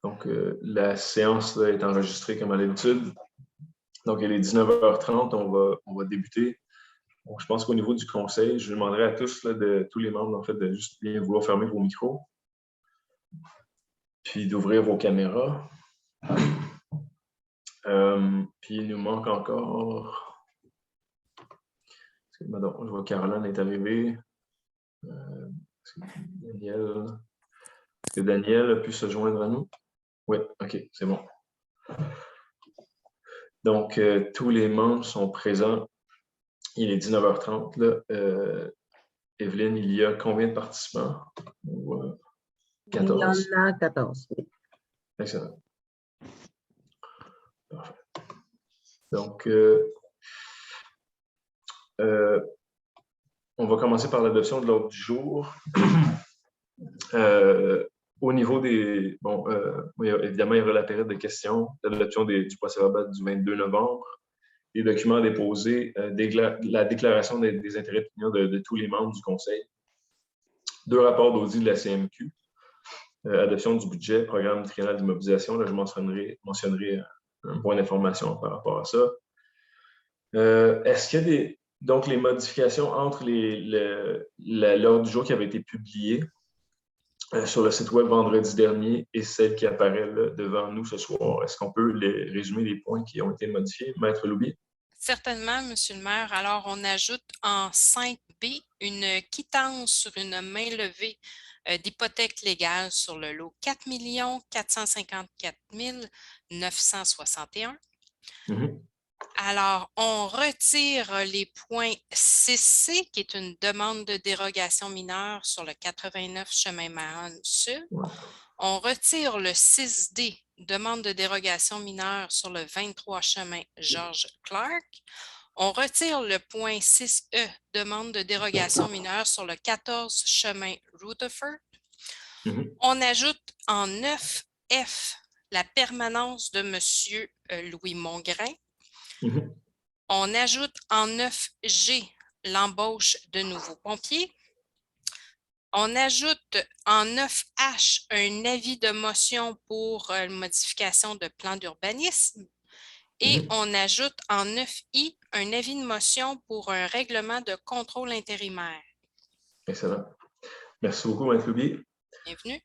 Donc, la séance là, est enregistrée comme à l'habitude. Donc, il est 19h30, on va débuter. Bon, je pense qu'au niveau du conseil, je demanderai à tous, là, tous les membres, en fait, de juste bien vouloir fermer vos micros, puis d'ouvrir vos caméras. Puis il nous manque encore... je vois que Caroline est arrivée. Est-ce que Daniel a pu se joindre à nous? Oui, OK, c'est bon. Donc, tous les membres sont présents. Il est 19h30. Là. Evelyne, il y a combien de participants? 14. Il y en a 14. Oui. Excellent. Parfait. Donc, on va commencer par l'adoption de l'ordre du jour. Au niveau des... Bon, oui, évidemment, il y aura la période de questions, l'adoption du procès-verbal du 22 novembre, les documents déposés, la déclaration des intérêts et opinions de tous les membres du Conseil, 2 rapports d'audit de la CMQ, adoption du budget, programme triennal d'immobilisation. Là, je mentionnerai un point d'information par rapport à ça. Est-ce qu'il y a donc les modifications entre l'ordre du jour qui avait été publié sur le site web vendredi dernier et celle qui apparaît là, devant nous ce soir? Est-ce qu'on peut résumer les points qui ont été modifiés? Maître Loubier? Certainement, Monsieur le maire. Alors, on ajoute en 5B une quittance sur une main levée d'hypothèque légale sur le lot 4 454 961. Alors, on retire les points 6C, qui est une demande de dérogation mineure sur le 89 chemin Mahon Sud. On retire le 6D, demande de dérogation mineure sur le 23 chemin Georges Clark. On retire le point 6E, demande de dérogation mineure sur le 14 chemin Rutherford. On ajoute en 9F la permanence de M. Louis Mongrain. On ajoute en 9G l'embauche de nouveaux pompiers. On ajoute en 9H un avis de motion pour modification de plan d'urbanisme. Et on ajoute en 9I un avis de motion pour un règlement de contrôle intérimaire. Excellent. Merci beaucoup, Maître Loubier. Bienvenue.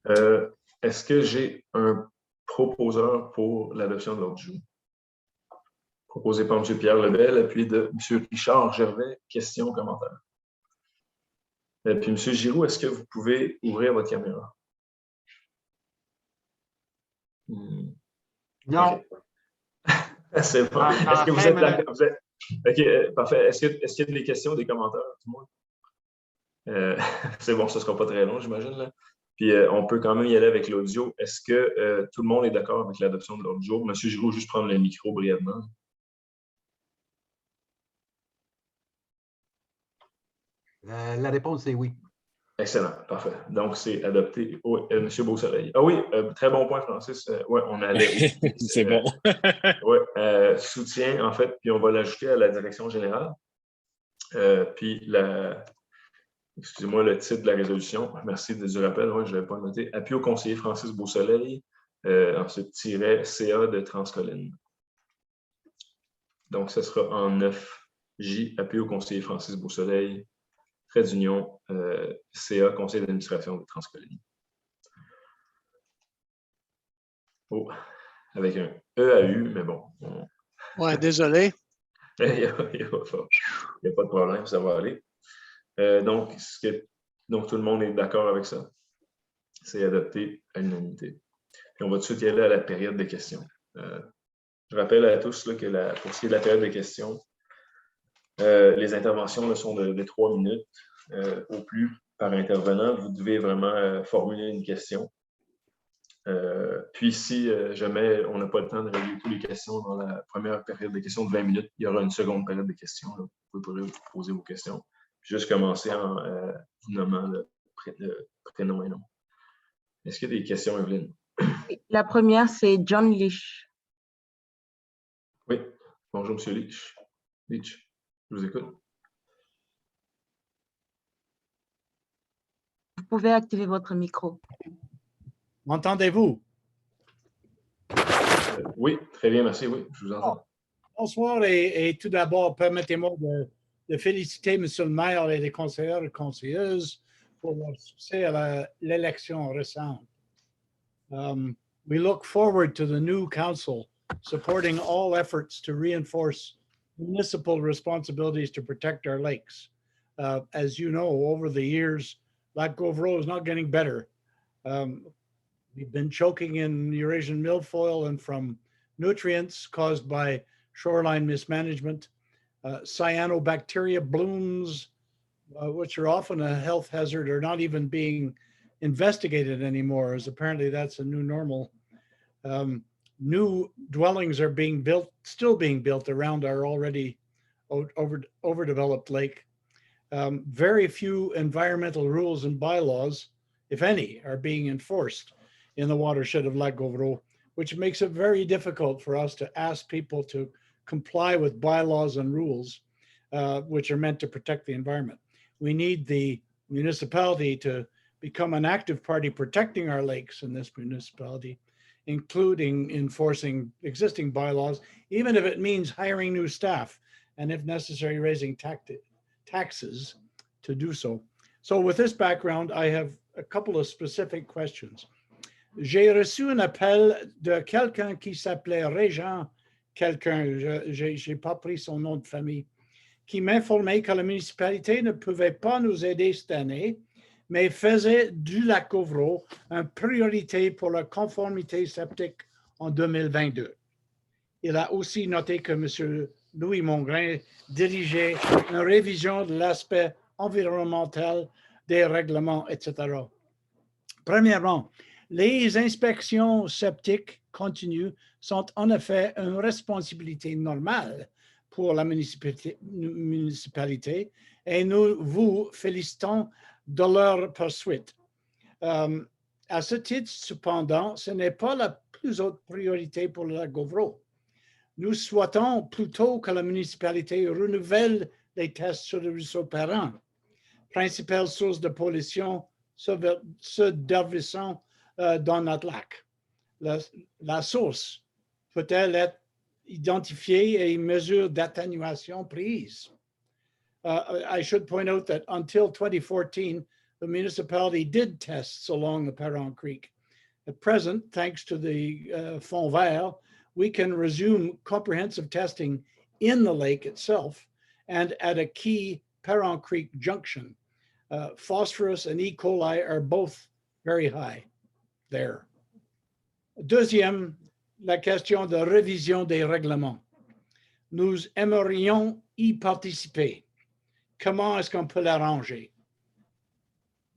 Est-ce que j'ai un proposeur pour l'adoption de l'ordre du jour? Proposé par M. Pierre Lebel, appuyé de M. Richard Gervais. Questions, commentaires? Puis M. Giroux, est-ce que vous pouvez ouvrir votre caméra? Non. Okay. C'est bon. Est-ce que vous êtes d'accord? OK, parfait. Est-ce qu'il y a des questions, des commentaires, du moins? C'est bon, ce ne sera pas très long, j'imagine. Là. Puis on peut quand même y aller avec l'audio. Est-ce que tout le monde est d'accord avec l'adoption de l'ordre du jour? M. Giroux, juste prendre le micro brièvement. La réponse est oui. Excellent, parfait. Donc, c'est adopté. Oui, M. Beausoleil. Ah oui, très bon point, Francis. Oui, on allait. C'est bon. Oui, soutien, en fait, puis on va l'ajouter à la direction générale. Puis, excusez-moi, le titre de la résolution. Merci du rappel, je ne l'avais pas noté. Appui au conseiller Francis Beausoleil, ensuite tiret CA de Transcolline. Donc, ce sera en 9J, appui au conseiller Francis Beausoleil, trait d'union, CA, conseil d'administration de Transcolline. Oh, avec un EAU, mais bon. Ouais, désolé. Il n'y a pas de problème, ça va aller. Donc, tout le monde est d'accord avec ça. C'est adopté à l'unanimité. Puis on va tout de suite y aller à la période de questions. Je rappelle à tous là, que pour ce qui est de la période de questions, les interventions là, sont de 3 minutes au plus par intervenant. Vous devez vraiment formuler une question. Puis si jamais on n'a pas le temps de régler toutes les questions dans la première période de questions de 20 minutes, il y aura une seconde période de questions. Là. Vous pourrez vous poser vos questions. Puis juste commencer en vous nommant le prénom et nom. Est-ce qu'il y a des questions, Evelyne? La première, c'est John Leach. Oui. Bonjour, M. Leach. Leach, je vous écoute. Vous pouvez activer votre micro. M'entendez-vous? Oui, très bien, merci. Oui, je vous entends. Bonsoir et tout d'abord, permettez-moi de féliciter M. le maire et les conseillers et conseilleuses pour leur succès à l'élection récente. We look forward to the new council supporting all efforts to reinforce municipal responsibilities to protect our lakes. As you know, over the years, Lac Gauvreau is not getting better. We've been choking in Eurasian milfoil and from nutrients caused by shoreline mismanagement. Cyanobacteria blooms, which are often a health hazard, are not even being investigated anymore, as apparently that's a new normal. New dwellings are being built, still being built around our already overdeveloped lake. Very few environmental rules and bylaws, if any, are being enforced in the watershed of Lac Gauvreau, which makes it very difficult for us to ask people to comply with bylaws and rules, which are meant to protect the environment. We need the municipality to become an active party protecting our lakes in this municipality, including enforcing existing bylaws, even if it means hiring new staff and, if necessary, raising taxes to do so. So with this background, I have a couple of specific questions. J'ai reçu un appel de quelqu'un qui s'appelait Régent, j'ai pas pris son nom de famille, qui m'informait que la municipalité ne pouvait pas nous aider cette année, mais faisait du Lac Gauvreau une priorité pour la conformité septique en 2022. Il a aussi noté que M. Louis Mongrain dirigeait une révision de l'aspect environnemental des règlements, etc. Premièrement, les inspections septiques continues sont en effet une responsabilité normale pour la municipalité et nous vous félicitons de leur poursuite. À ce titre, cependant, ce n'est pas la plus haute priorité pour le Lac Gauvreau. Nous souhaitons plutôt que la municipalité renouvelle les tests sur le ruisseau Perrin, principale source de pollution se déversant dans notre lac. La source peut-elle être identifiée et mesures d'atténuation prises? I should point out that until 2014, the municipality did tests along the Perron Creek. At present, thanks to the Fond Vert, we can resume comprehensive testing in the lake itself and at a key Perron Creek junction. Phosphorus and E. coli are both very high there. Deuxième, la question de révision des règlements. Nous aimerions y participer. Comment est-ce qu'on peut l'arranger?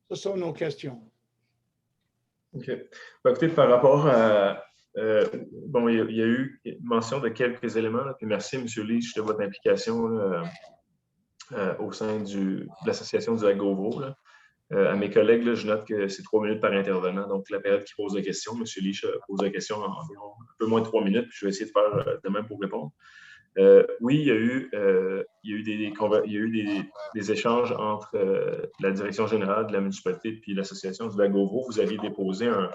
Ce sont nos questions. OK. Ben, écoutez, par rapport à... bon, il y a eu mention de quelques éléments. Là, puis merci, M. Leach, de votre implication là, au sein de l'Association du Lac Gauvreau. Là. À mes collègues, là, je note que c'est 3 minutes par intervenant. Donc, la période qui pose la question, M. Leach pose la question en environ un peu moins de 3 minutes. Puis je vais essayer de faire de même pour répondre. Oui, il y a eu des échanges entre la direction générale de la municipalité et l'Association du Lac Gauvreau. Vous aviez déposé un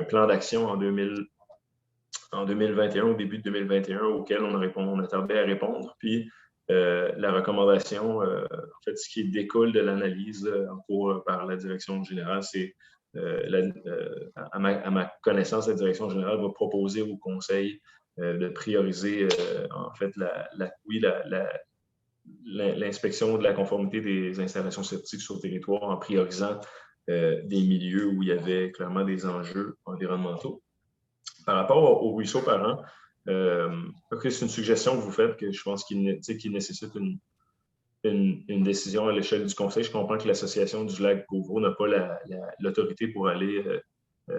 plan d'action en 2021, au début de 2021, auquel on a tardé à répondre. Puis, la recommandation, en fait, ce qui découle de l'analyse en cours par la direction générale, c'est, à ma connaissance, la direction générale va proposer au conseil de prioriser, en fait, l'inspection de la conformité des installations septiques sur le territoire en priorisant des milieux où il y avait clairement des enjeux environnementaux. Par rapport au ruisseau Perrin, c'est une suggestion que vous faites que je pense qu'il nécessite une décision à l'échelle du conseil. Je comprends que l'Association du Lac Gauvreau n'a pas l'autorité pour aller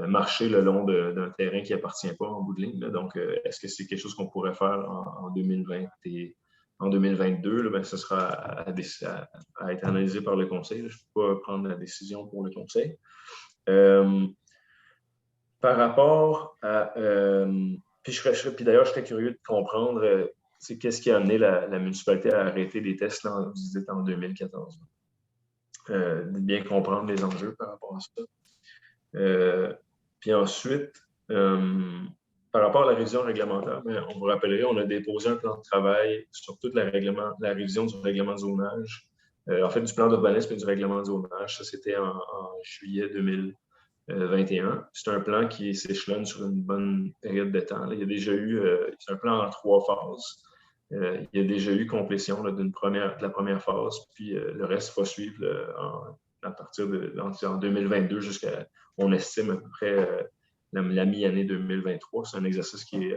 marcher le long d'un terrain qui n'appartient pas en bout de ligne. Là. Donc, est-ce que c'est quelque chose qu'on pourrait faire en 2020 et en 2022? Là, ben, ce sera à être analysé par le conseil. Là. Je ne peux pas prendre la décision pour le conseil. Par rapport à... puis d'ailleurs, je serais curieux de comprendre qu'est-ce qui a amené la municipalité à arrêter les tests là, vous dites, en 2014. De bien comprendre les enjeux par rapport à ça. Puis ensuite, par rapport à la révision réglementaire, on vous rappellerait, on a déposé un plan de travail sur toute la révision du règlement de zonage, en fait, du plan d'urbanisme et du règlement de zonage. Ça, c'était en juillet 2021. C'est un plan qui s'échelonne sur une bonne période de temps. Là, il y a déjà eu, c'est un plan en 3 phases. Il y a déjà eu complétion là, de la première phase, puis le reste va suivre à partir en 2022 jusqu'à, on estime à peu près la mi-année 2023. C'est un exercice qui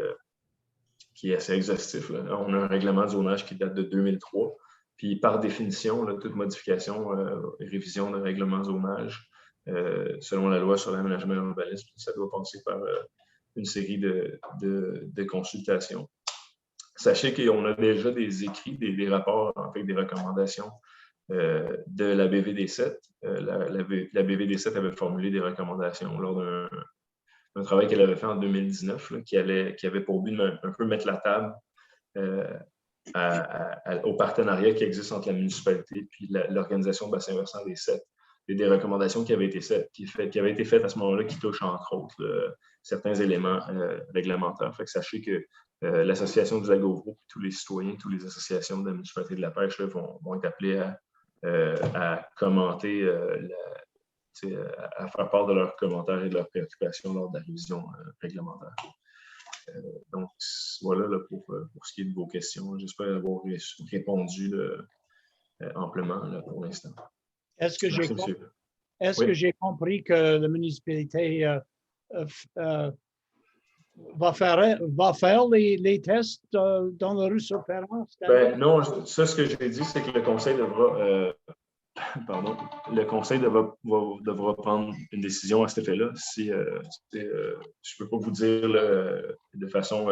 est assez exhaustif. Là. On a un règlement de zonage qui date de 2003. Puis, par définition, là, toute modification et révision de règlement de zonage, selon la loi sur l'aménagement et l'urbanisme, ça doit passer par une série de consultations. Sachez qu'on a déjà des écrits, des rapports, en fait, des recommandations de la BVD7. La BVD7 avait formulé des recommandations lors d'un travail qu'elle avait fait en 2019, là, qui avait pour but de un peu mettre la table au partenariat qui existe entre la municipalité et l'organisation de bassin versant des 7. Et des recommandations qui avaient été faites à ce moment-là qui touchent entre autres certains éléments réglementaires. Fait que sachez que l'Association du Lac-Gauvreau, tous les citoyens, toutes les associations de la municipalité de la pêche là, vont être appelés à commenter, à faire part de leurs commentaires et de leurs préoccupations lors de la révision réglementaire. Donc, voilà là, pour ce qui est de vos questions. J'espère avoir répondu amplement là, pour l'instant. Est-ce que Oui. j'ai compris que la municipalité va faire les tests dans le ruisseau Perrin? Non, ça, ce que j'ai dit, c'est que le conseil devra devra prendre une décision à cet effet-là. Je ne peux pas vous dire de façon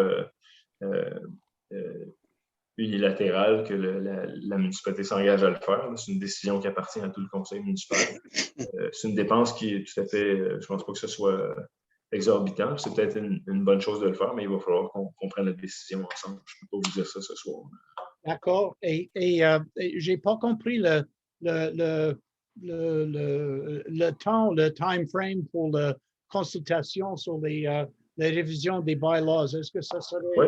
unilatérale que la municipalité s'engage à le faire. C'est une décision qui appartient à tout le conseil municipal. C'est une dépense qui est tout à fait, je ne pense pas que ce soit exorbitant. C'est peut-être une bonne chose de le faire, mais il va falloir qu'on prenne la décision ensemble. Je ne peux pas vous dire ça ce soir. D'accord. Et je n'ai pas compris le temps, le time frame pour la consultation sur les révisions des bylaws. Est-ce que ça serait... Oui.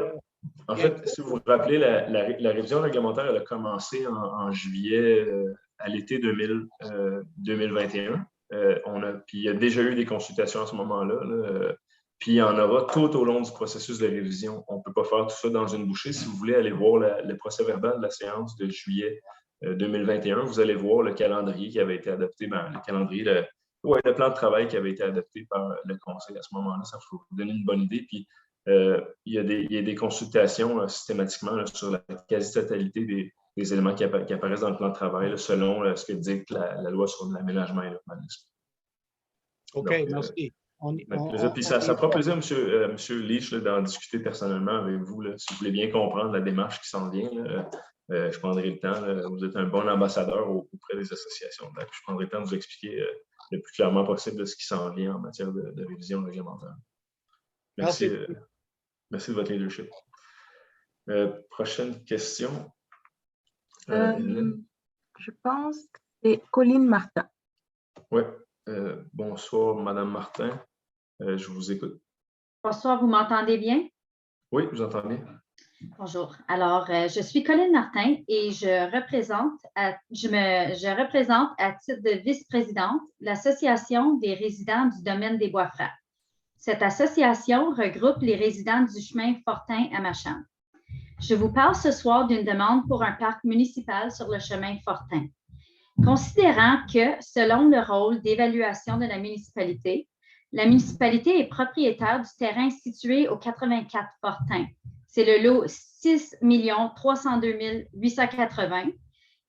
En fait, si vous vous rappelez, la révision réglementaire elle a commencé en juillet à l'été 2021. Puis il y a déjà eu des consultations à ce moment-là. Puis il y en aura tout au long du processus de révision. On ne peut pas faire tout ça dans une bouchée. Si vous voulez aller voir le procès-verbal de la séance de juillet 2021, vous allez voir le calendrier qui avait été adopté, le plan de travail qui avait été adopté par le conseil à ce moment-là. Ça va vous donner une bonne idée. Puis il y a des consultations systématiquement là, sur la quasi-totalité des éléments qui apparaissent dans le plan de travail là, selon ce que dit la loi sur l'aménagement et l'urbanisme. OK, donc, merci. Puis ça fera plaisir, M. Leach, d'en discuter personnellement avec vous. Là, si vous voulez bien comprendre la démarche qui s'en vient, là, je prendrai le temps. Là, vous êtes un bon ambassadeur auprès des associations. Donc, je prendrai le temps de vous expliquer le plus clairement possible de ce qui s'en vient en matière de révision réglementaire. Merci. Merci de votre leadership. Prochaine question. Je pense que c'est Colline Martin. Oui. Bonsoir, Madame Martin. Je vous écoute. Bonsoir, vous m'entendez bien? Oui, je vous entends bien. Bonjour. Alors, je suis Colline Martin et je représente à titre de vice-présidente l'Association des résidents du domaine des Bois-Francs. Cette association regroupe les résidents du chemin Fortin à Marchand. Je vous parle ce soir d'une demande pour un parc municipal sur le chemin Fortin. Considérant que, selon le rôle d'évaluation de la municipalité est propriétaire du terrain situé au 84 Fortin. C'est le lot 6 302 880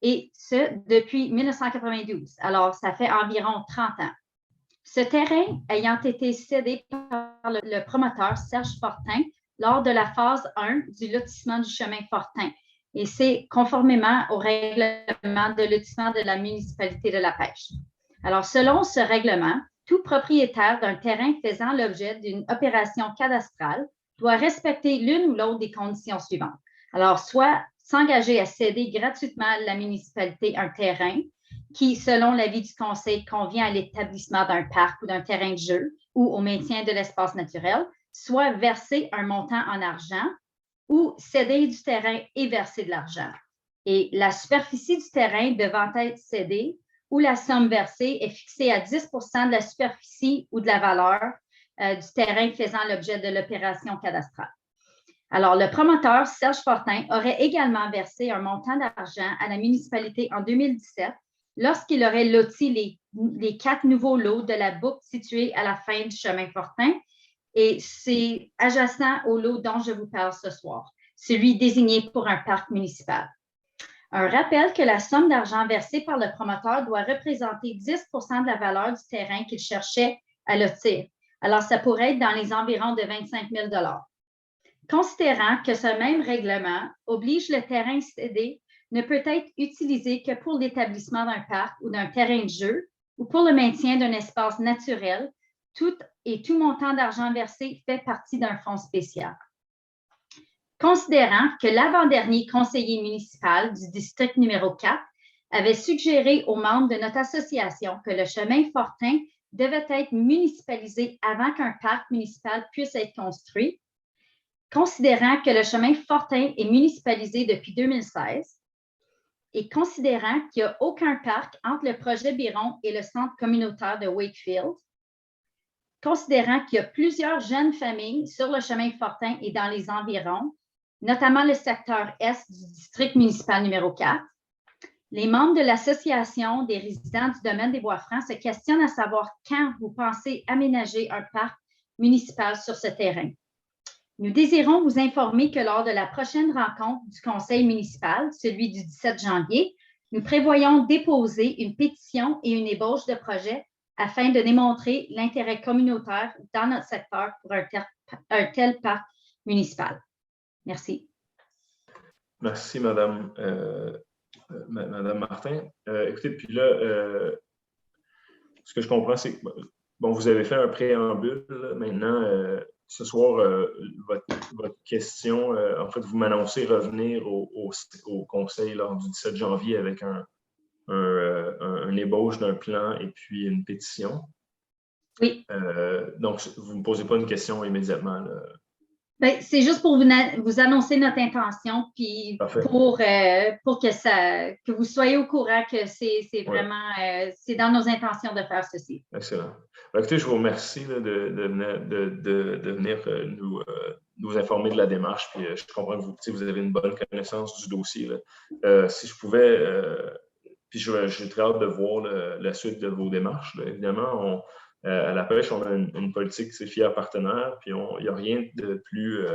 et ce, depuis 1992. Alors, ça fait environ 30 ans. Ce terrain ayant été cédé par le promoteur Serge Fortin lors de la phase 1 du lotissement du chemin Fortin. Et c'est conformément au règlement de lotissement de la municipalité de la Pêche. Alors, selon ce règlement, tout propriétaire d'un terrain faisant l'objet d'une opération cadastrale doit respecter l'une ou l'autre des conditions suivantes. Alors, soit s'engager à céder gratuitement à la municipalité un terrain qui, selon l'avis du conseil, convient à l'établissement d'un parc ou d'un terrain de jeu ou au maintien de l'espace naturel, soit verser un montant en argent ou céder du terrain et verser de l'argent. Et la superficie du terrain devant être cédée ou la somme versée est fixée à 10 de la superficie ou de la valeur du terrain faisant l'objet de l'opération cadastrale. Alors, le promoteur, Serge Fortin, aurait également versé un montant d'argent à la municipalité en 2017 lorsqu'il aurait loti les 4 nouveaux lots de la boucle située à la fin du chemin Fortin. Et c'est adjacent au lot dont je vous parle ce soir, celui désigné pour un parc municipal. Un rappel que la somme d'argent versée par le promoteur doit représenter 10 de la valeur du terrain qu'il cherchait à lotir. Alors, ça pourrait être dans les environs de 25 000 $. Considérant que ce même règlement oblige le terrain cédé ne peut être utilisé que pour l'établissement d'un parc ou d'un terrain de jeu ou pour le maintien d'un espace naturel, tout montant d'argent versé fait partie d'un fonds spécial. Considérant que l'avant-dernier conseiller municipal du district numéro 4 avait suggéré aux membres de notre association que le chemin Fortin devait être municipalisé avant qu'un parc municipal puisse être construit, considérant que le chemin Fortin est municipalisé depuis 2016 et considérant qu'il n'y a aucun parc entre le projet Biron et le centre communautaire de Wakefield, considérant qu'il y a plusieurs jeunes familles sur le chemin Fortin et dans les environs, notamment le secteur Est du district municipal numéro 4, les membres de l'Association des résidents du domaine des Bois-Francs se questionnent à savoir quand vous pensez aménager un parc municipal sur ce terrain. Nous désirons vous informer que lors de la prochaine rencontre du conseil municipal, celui du 17 janvier, nous prévoyons déposer une pétition et une ébauche de projet afin de démontrer l'intérêt communautaire dans notre secteur pour un tel parc municipal. Merci. Merci, Madame Martin. Écoutez, puis là, ce que je comprends, c'est que bon, vous avez fait un préambule. Là, maintenant, ce soir, votre question, en fait, vous m'annoncez revenir au conseil lors du 17 janvier avec un ébauche d'un plan et puis une pétition. Oui. Donc, vous ne me posez pas une question immédiatement, là. Ben, c'est juste pour vous annoncer notre intention, puis pour que vous soyez au courant que c'est vraiment c'est dans nos intentions de faire ceci. Excellent. Écoutez, je vous remercie là, de venir nous informer de la démarche. Puis je comprends que vous avez une bonne connaissance du dossier. Là. Si je pouvais, puis j'ai très hâte de voir la suite de vos démarches. Là. Évidemment, à la pêche, on a une politique, c'est fier partenaire, puis il n'y a rien de plus,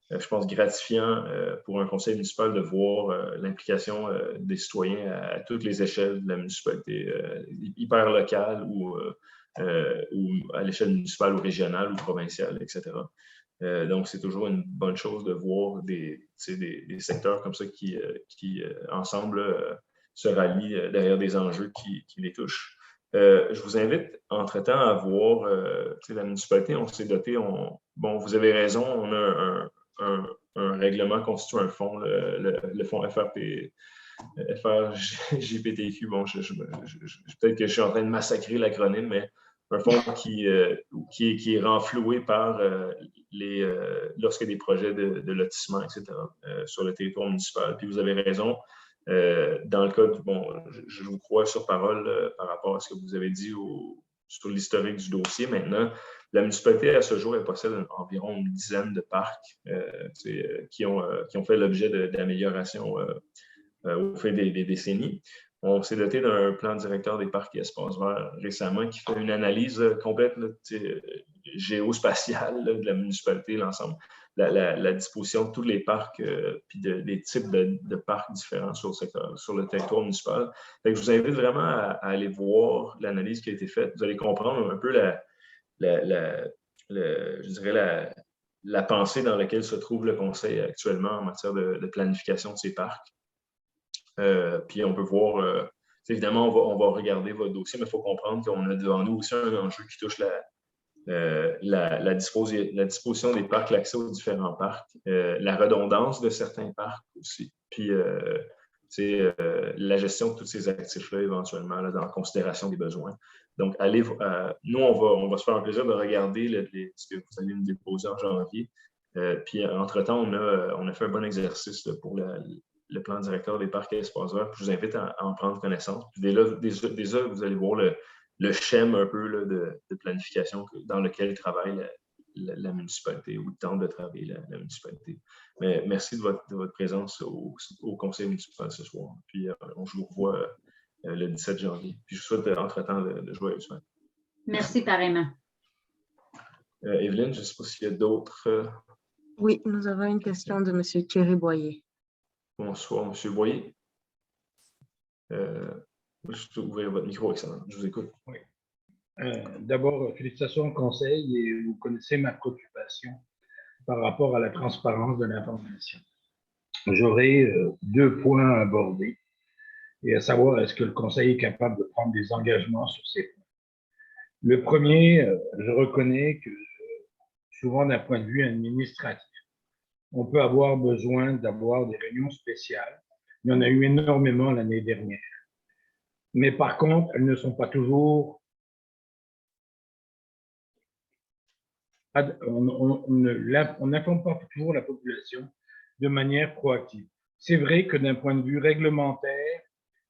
je pense, gratifiant pour un conseil municipal de voir l'implication des citoyens à toutes les échelles de la municipalité, hyper locale ou à l'échelle municipale ou régionale ou provinciale, etc. Donc, c'est toujours une bonne chose de voir des secteurs comme ça qui ensemble, se rallient derrière des enjeux qui les touchent. Je vous invite, entre-temps, à voir la municipalité, on s'est doté, bon, vous avez raison, on a un règlement constitue un fonds, le fonds FRGPTQ. Bon, peut-être que je suis en train de massacrer l'acronyme, mais un fonds qui est renfloué par lorsqu'il y a des projets de lotissement, etc., sur le territoire municipal. Puis vous avez raison. Dans le cas du, bon, je vous crois sur parole par rapport à ce que vous avez dit sur l'historique du dossier. Maintenant, la municipalité, à ce jour, elle possède environ une dizaine de parcs qui ont fait l'objet d'améliorations au fil des décennies. On s'est doté d'un plan directeur des parcs et espaces verts récemment qui fait une analyse complète là, géospatiale là, de la municipalité, l'ensemble. La disposition de tous les parcs puis des types de parcs différents sur le territoire municipal. Donc, je vous invite vraiment à aller voir l'analyse qui a été faite. Vous allez comprendre un peu je dirais la pensée dans laquelle se trouve le conseil actuellement en matière de planification de ces parcs. Puis on peut voir, évidemment, on va regarder votre dossier, mais il faut comprendre qu'on a devant nous aussi un enjeu qui touche la disposition des parcs, l'accès aux différents parcs, la redondance de certains parcs aussi. Puis c'est la gestion de tous ces actifs-là, éventuellement, là, dans la considération des besoins. Donc, nous, on va se faire un plaisir de regarder ce que vous allez nous déposer en janvier. Puis, entre-temps, on a fait un bon exercice là, pour le plan directeur des parcs et espaces verts. Je vous invite à en prendre connaissance. Puis déjà, vous allez voir le schéma un peu là, de planification dans lequel travaille la municipalité ou tente de travailler la municipalité. Mais merci de votre présence au conseil municipal ce soir. Puis, je vous revois le 17 janvier. Puis, je vous souhaite entre-temps de joyeuses fêtes. Merci pareillement. Evelyne, je ne sais pas s'il y a d'autres. Oui, nous avons une question de M. Thierry Boyer. Bonsoir, M. Boyer. Je vais ouvrir votre micro, excellent. Je vous écoute. Oui. D'abord, félicitations au conseil et vous connaissez ma préoccupation par rapport à la transparence de l'information. J'aurai 2 points à aborder et à savoir est-ce que le conseil est capable de prendre des engagements sur ces points. Le premier, je reconnais que souvent d'un point de vue administratif, on peut avoir besoin d'avoir des réunions spéciales. Il y en a eu énormément l'année dernière. Mais par contre, elles ne sont pas toujours... On n'informe pas toujours la population de manière proactive. C'est vrai que d'un point de vue réglementaire,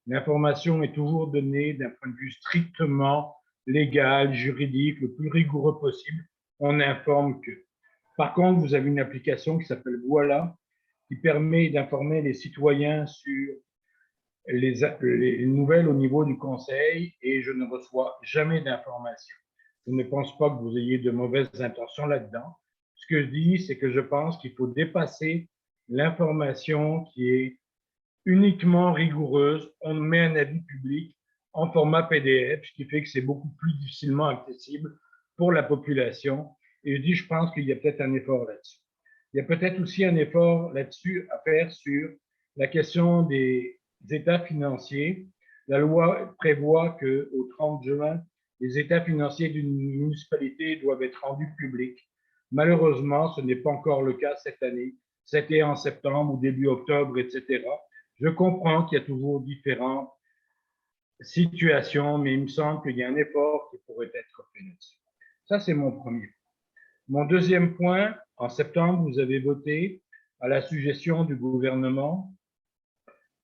l'information est toujours donnée d'un point de vue strictement légal, juridique, le plus rigoureux possible. On n'informe que. Par contre, vous avez une application qui s'appelle Voilà, qui permet d'informer les citoyens sur les nouvelles au niveau du conseil et je ne reçois jamais d'informations. Je ne pense pas que vous ayez de mauvaises intentions là-dedans. Ce que je dis, c'est que je pense qu'il faut dépasser l'information qui est uniquement rigoureuse. On met un avis public en format PDF, ce qui fait que c'est beaucoup plus difficilement accessible pour la population. Et je pense qu'il y a peut-être un effort là-dessus. Il y a peut-être aussi un effort là-dessus à faire sur la question des états financiers. La loi prévoit qu'au 30 juin, les états financiers d'une municipalité doivent être rendus publics. Malheureusement, ce n'est pas encore le cas cette année. C'était en septembre ou début octobre, etc. Je comprends qu'il y a toujours différentes situations, mais il me semble qu'il y a un effort qui pourrait être fait là-dessus. Ça, c'est mon premier point. Mon deuxième point, en septembre, vous avez voté à la suggestion du gouvernement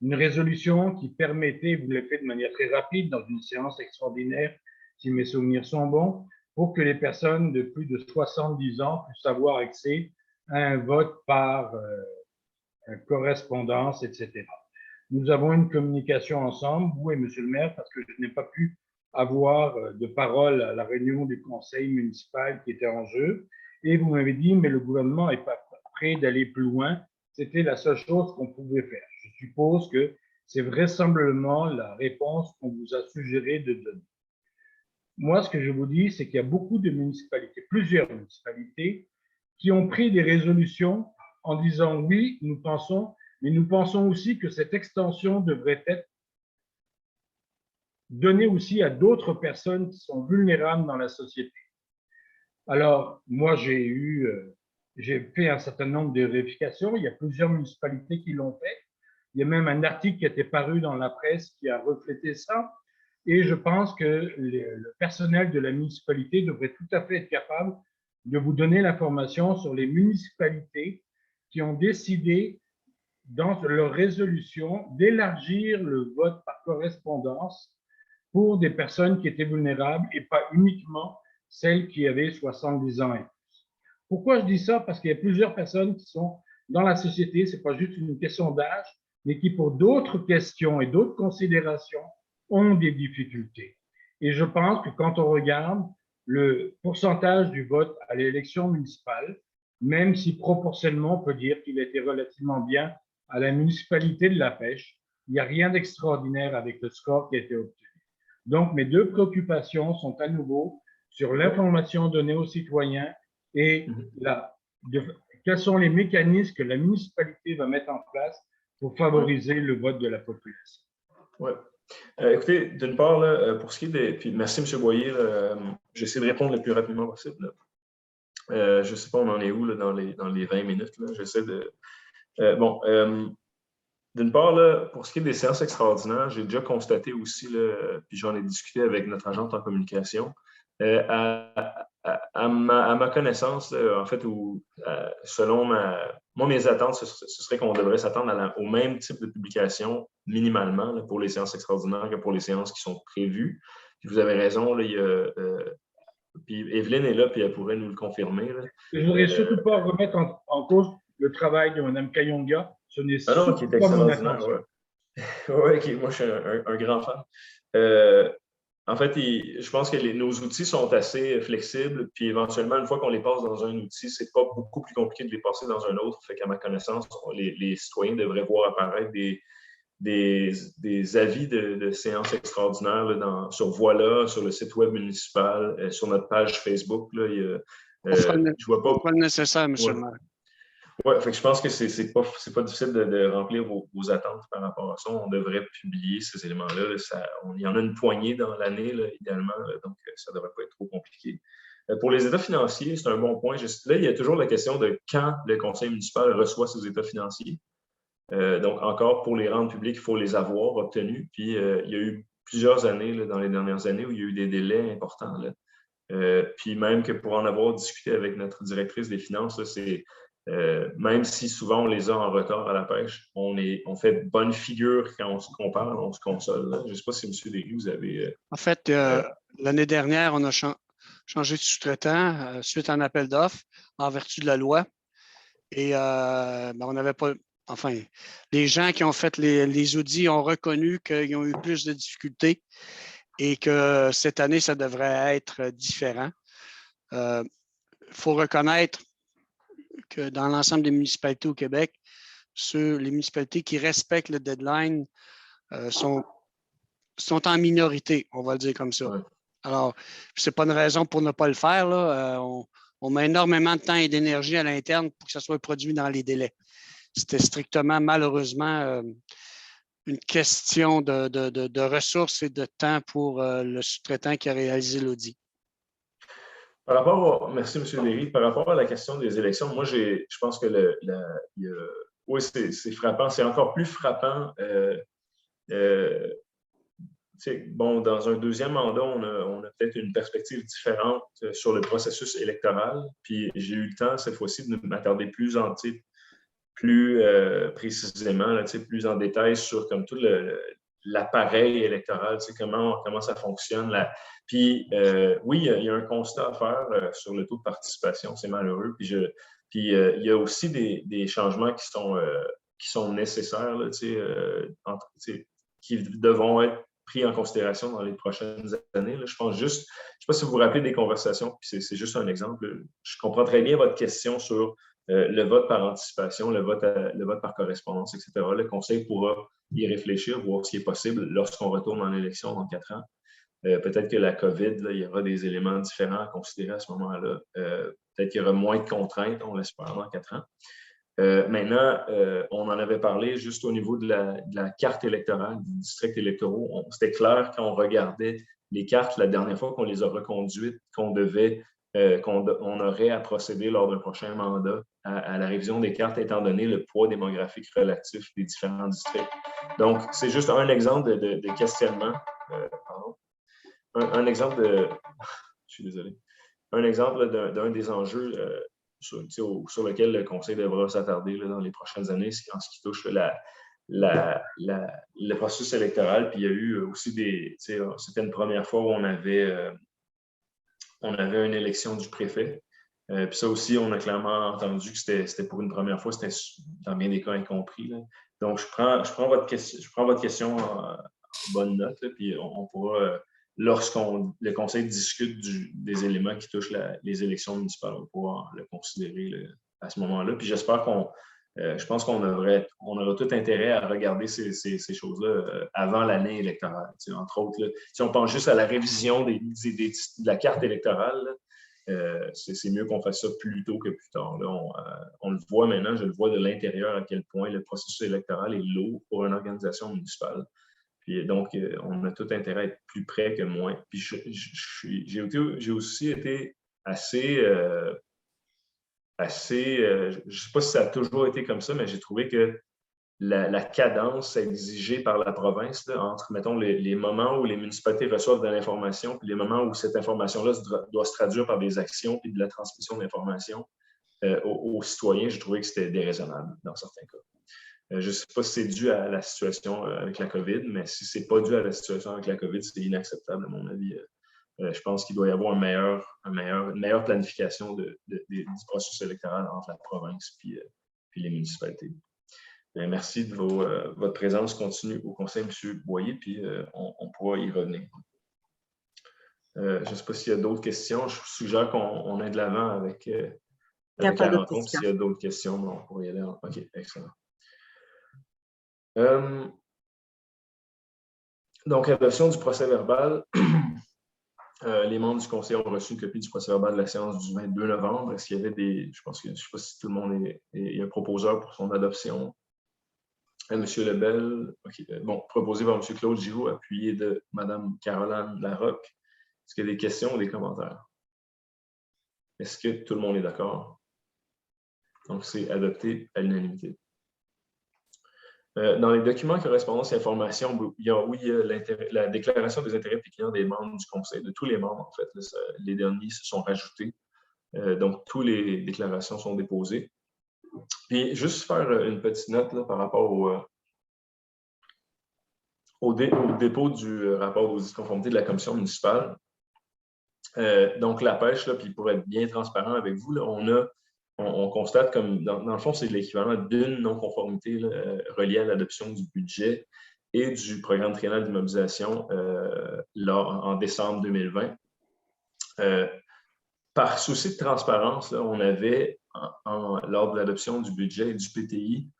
une résolution qui permettait, vous l'avez fait de manière très rapide dans une séance extraordinaire, si mes souvenirs sont bons, pour que les personnes de plus de 70 ans puissent avoir accès à un vote par correspondance, etc. Nous avons une communication ensemble, vous et monsieur le maire, parce que je n'ai pas pu avoir de parole à la réunion du conseil municipal qui était en jeu. Et vous m'avez dit, mais le gouvernement n'est pas prêt d'aller plus loin. C'était la seule chose qu'on pouvait faire. Je suppose que c'est vraisemblablement la réponse qu'on vous a suggéré de donner. Moi, ce que je vous dis, c'est qu'il y a beaucoup de municipalités, plusieurs municipalités, qui ont pris des résolutions en disant oui, nous pensons, mais nous pensons aussi que cette extension devrait être donnée aussi à d'autres personnes qui sont vulnérables dans la société. Alors, moi, j'ai fait un certain nombre de vérifications. Il y a plusieurs municipalités qui l'ont fait. Il y a même un article qui a été paru dans la presse qui a reflété ça. Et je pense que le personnel de la municipalité devrait tout à fait être capable de vous donner l'information sur les municipalités qui ont décidé dans leur résolution d'élargir le vote par correspondance pour des personnes qui étaient vulnérables et pas uniquement celles qui avaient 70 ans et plus. Pourquoi je dis ça? Parce qu'il y a plusieurs personnes qui sont dans la société, ce n'est pas juste une question d'âge, mais qui pour d'autres questions et d'autres considérations ont des difficultés. Et je pense que quand on regarde le pourcentage du vote à l'élection municipale, même si proportionnellement on peut dire qu'il a été relativement bien à la municipalité de La Pêche, il n'y a rien d'extraordinaire avec le score qui a été obtenu. Donc, mes deux préoccupations sont à nouveau sur l'information donnée aux citoyens et quels sont les mécanismes que la municipalité va mettre en place pour favoriser le vote de la population. Oui. Écoutez, d'une part, là, pour ce qui est des... Puis merci, M. Boyer. J'essaie de répondre le plus rapidement possible. Je ne sais pas, on en est où là, dans les 20 minutes. J'essaie de... d'une part, là, pour ce qui est des séances extraordinaires, j'ai déjà constaté aussi, là, puis j'en ai discuté avec notre agente en communication, à ma connaissance, en fait, selon mes attentes, ce serait qu'on devrait s'attendre au même type de publication minimalement là, pour les séances extraordinaires que pour les séances qui sont prévues. Puis vous avez raison, là, puis Evelyne est là, puis elle pourrait nous le confirmer. Là. Je ne voudrais surtout pas remettre en cause le travail de Mme Kayonga. Ce n'est non, qui est pas mon extraordinaire. intention. Ouais, moi, je suis un grand fan. En fait, je pense que nos outils sont assez flexibles, puis éventuellement, une fois qu'on les passe dans un outil, c'est pas beaucoup plus compliqué de les passer dans un autre. Fait qu'à ma connaissance, les citoyens devraient voir apparaître des avis de séances extraordinaires là, sur Voilà, sur le site web municipal, sur notre page Facebook. Là, je vois pas le nécessaire, M. le maire. Oui, je pense que c'est pas difficile de remplir vos attentes par rapport à ça. On devrait publier ces éléments-là. Il y en a une poignée dans l'année, idéalement, donc ça ne devrait pas être trop compliqué. Pour les états financiers, c'est un bon point. Là, il y a toujours la question de quand le conseil municipal reçoit ses états financiers. Donc, encore, pour les rendre publics, il faut les avoir obtenus. Puis, il y a eu plusieurs années, là, dans les dernières années, où il y a eu des délais importants. Là. Puis, même que pour en avoir discuté avec notre directrice des finances, là, même si souvent on les a en retard à la pêche, on fait bonne figure quand on se compare, on se console. Là. Je ne sais pas si M. Derry, vous avez... En fait, l'année dernière, on a changé de sous-traitant suite à un appel d'offres en vertu de la loi. Et on n'avait pas... Enfin, les gens qui ont fait les audits ont reconnu qu'ils ont eu plus de difficultés et que cette année, ça devrait être différent. Il faut reconnaître que dans l'ensemble des municipalités au Québec, les municipalités qui respectent le deadline sont en minorité, on va le dire comme ça. Ouais. Alors, ce n'est pas une raison pour ne pas le faire. Là. On met énormément de temps et d'énergie à l'interne pour que ça soit produit dans les délais. C'était strictement, malheureusement, une question de ressources et de temps pour le sous-traitant qui a réalisé l'audit. Merci, M. Derry. Par rapport à la question des élections, moi, je pense que oui, c'est frappant. C'est encore plus frappant. Dans un deuxième mandat, on a peut-être une perspective différente sur le processus électoral. Puis j'ai eu le temps, cette fois-ci, de m'attarder plus précisément, là, plus en détail sur comme tout l'appareil électoral, comment ça fonctionne. Puis, oui, il y a un constat à faire sur le taux de participation, c'est malheureux. Puis, il y a aussi des changements qui sont nécessaires, là, qui devront être pris en considération dans les prochaines années. Là. Je pense juste, je ne sais pas si vous vous rappelez des conversations, puis c'est juste un exemple. Je comprends très bien votre question sur le vote par anticipation, le vote par correspondance, etc. Le Conseil pourra y réfléchir, voir ce qui est possible lorsqu'on retourne en élection dans 4 ans. Peut-être que la COVID, là, il y aura des éléments différents à considérer à ce moment-là. Peut-être qu'il y aura moins de contraintes, on l'espère, dans 4 ans. Maintenant, on en avait parlé juste au niveau de la carte électorale, du district électoraux. C'était clair quand on regardait les cartes la dernière fois qu'on les a reconduites, qu'on aurait à procéder lors d'un prochain mandat à la révision des cartes, étant donné le poids démographique relatif des différents districts. Donc, c'est juste un exemple de questionnement. Un exemple je suis désolé. Un exemple d'un des enjeux sur lequel le Conseil devra s'attarder dans les prochaines années, en ce qui touche le processus électoral. Puis il y a eu aussi c'était une première fois où on avait une élection du préfet. Puis ça aussi, on a clairement entendu que c'était pour une première fois, c'était dans bien des cas incompris. Là. Donc, je prends votre question en bonne note, là, puis on pourra, le Conseil discute des éléments qui touchent les élections municipales, on va pouvoir le considérer à ce moment-là. Puis j'espère je pense qu'on aura tout intérêt à regarder ces choses-là avant l'année électorale. Entre autres, là, si on pense juste à la révision de la carte électorale, c'est mieux qu'on fasse ça plus tôt que plus tard. Là, on le voit maintenant, je le vois de l'intérieur à quel point le processus électoral est lourd pour une organisation municipale. Puis donc, on a tout intérêt à être plus près que moins. Puis j'ai aussi été assez je ne sais pas si ça a toujours été comme ça, mais j'ai trouvé que la cadence exigée par la province là, entre, mettons, les moments où les municipalités reçoivent de l'information puis les moments où cette information-là doit se traduire par des actions puis de la transmission d'informations aux citoyens, j'ai trouvé que c'était déraisonnable dans certains cas. Je ne sais pas si c'est dû à la situation avec la COVID, mais si ce n'est pas dû à la situation avec la COVID, c'est inacceptable à mon avis. Je pense qu'il doit y avoir une meilleure planification du processus électoral entre la province et les municipalités. Bien, merci de votre présence continue au Conseil, M. Boyer, puis on pourra y revenir. Je ne sais pas s'il y a d'autres questions. Je suggère qu'on aille de l'avant avec la rencontre. S'il y a d'autres questions, on pourra y aller. OK, excellent. Donc, adoption du procès-verbal. Les membres du Conseil ont reçu une copie du procès-verbal de la séance du 22 novembre. Est-ce qu'il y avait je ne sais pas si tout le monde est un proposeur pour son adoption. M. Lebel, bon, proposé par M. Claude Giroux, appuyé de Mme Caroline Larocque. Est-ce qu'il y a des questions ou des commentaires? Est-ce que tout le monde est d'accord? Donc, c'est adopté à l'unanimité. Dans les documents correspondance et information, il y a la déclaration des intérêts pécuniaires des membres du Conseil, de tous les membres, en fait. Là, les derniers se sont rajoutés. Donc, toutes les déclarations sont déposées. Puis, juste faire une petite note là, par rapport au dépôt du rapport d'audit de conformité de la commission municipale. Donc, la pêche, là, puis pour être bien transparent avec vous, là, on constate comme, dans le fond, c'est l'équivalent d'une non-conformité reliée à l'adoption du budget et du programme triennal d'immobilisation en décembre 2020. Par souci de transparence, là, on avait, lors de l'adoption du budget et du PTI,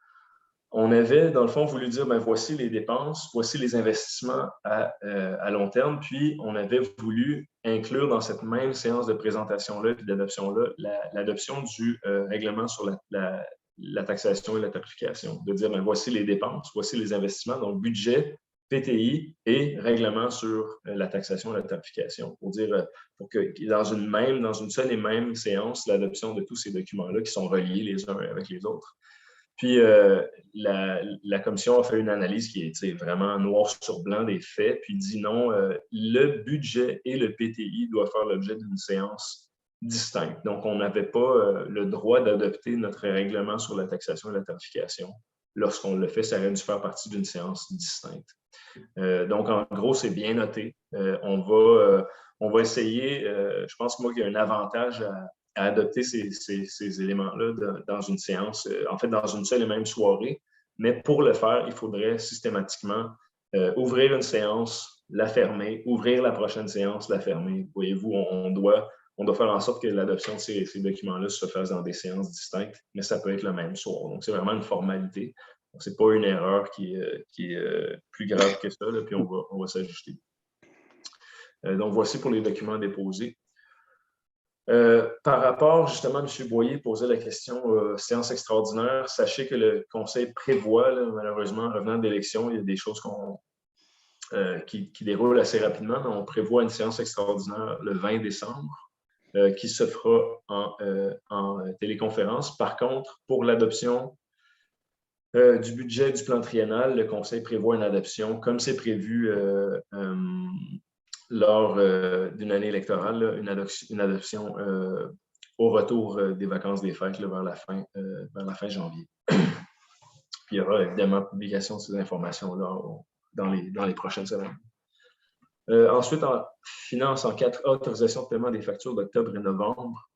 on avait, dans le fond, voulu dire, ben, voici les dépenses, voici les investissements à long terme, puis on avait voulu inclure dans cette même séance de présentation-là et d'adoption-là l'adoption du règlement sur la taxation et la tarification, de dire, ben, voici les dépenses, voici les investissements, donc budget, PTI et règlement sur la taxation et la tarification, pour dire, pour que dans une seule et même séance, l'adoption de tous ces documents-là qui sont reliés les uns avec les autres. Puis, la commission a fait une analyse qui est vraiment noir sur blanc des faits, puis dit non, le budget et le PTI doivent faire l'objet d'une séance distincte. Donc, on n'avait pas le droit d'adopter notre règlement sur la taxation et la tarification. Lorsqu'on le fait, ça aurait dû faire partie d'une séance distincte. Donc, en gros, c'est bien noté. On va essayer, je pense que moi, qu'il y a un avantage à adopter ces éléments-là dans une séance, en fait, dans une seule et même soirée. Mais pour le faire, il faudrait systématiquement ouvrir une séance, la fermer, ouvrir la prochaine séance, la fermer. Voyez-vous, on doit faire en sorte que l'adoption de ces documents-là se fasse dans des séances distinctes, mais ça peut être le même soir. Donc, c'est vraiment une formalité. Ce n'est pas une erreur qui est plus grave que ça, là, puis on va s'ajuster. Donc, voici pour les documents déposés. Par rapport, justement, M. Boyer posait la question séance extraordinaire. Sachez que le Conseil prévoit, là, malheureusement, en revenant d'élection, il y a des choses qui déroulent assez rapidement, mais on prévoit une séance extraordinaire le 20 décembre qui se fera en téléconférence. Par contre, pour l'adoption du budget du plan triennal, le Conseil prévoit une adoption, comme c'est prévu lors d'une année électorale, là, une adoption au retour des vacances des fêtes là, vers la fin janvier. Puis il y aura évidemment publication de ces informations-là dans les prochaines semaines. Ensuite, en finance en 4, autorisation de paiement des factures d'octobre et novembre.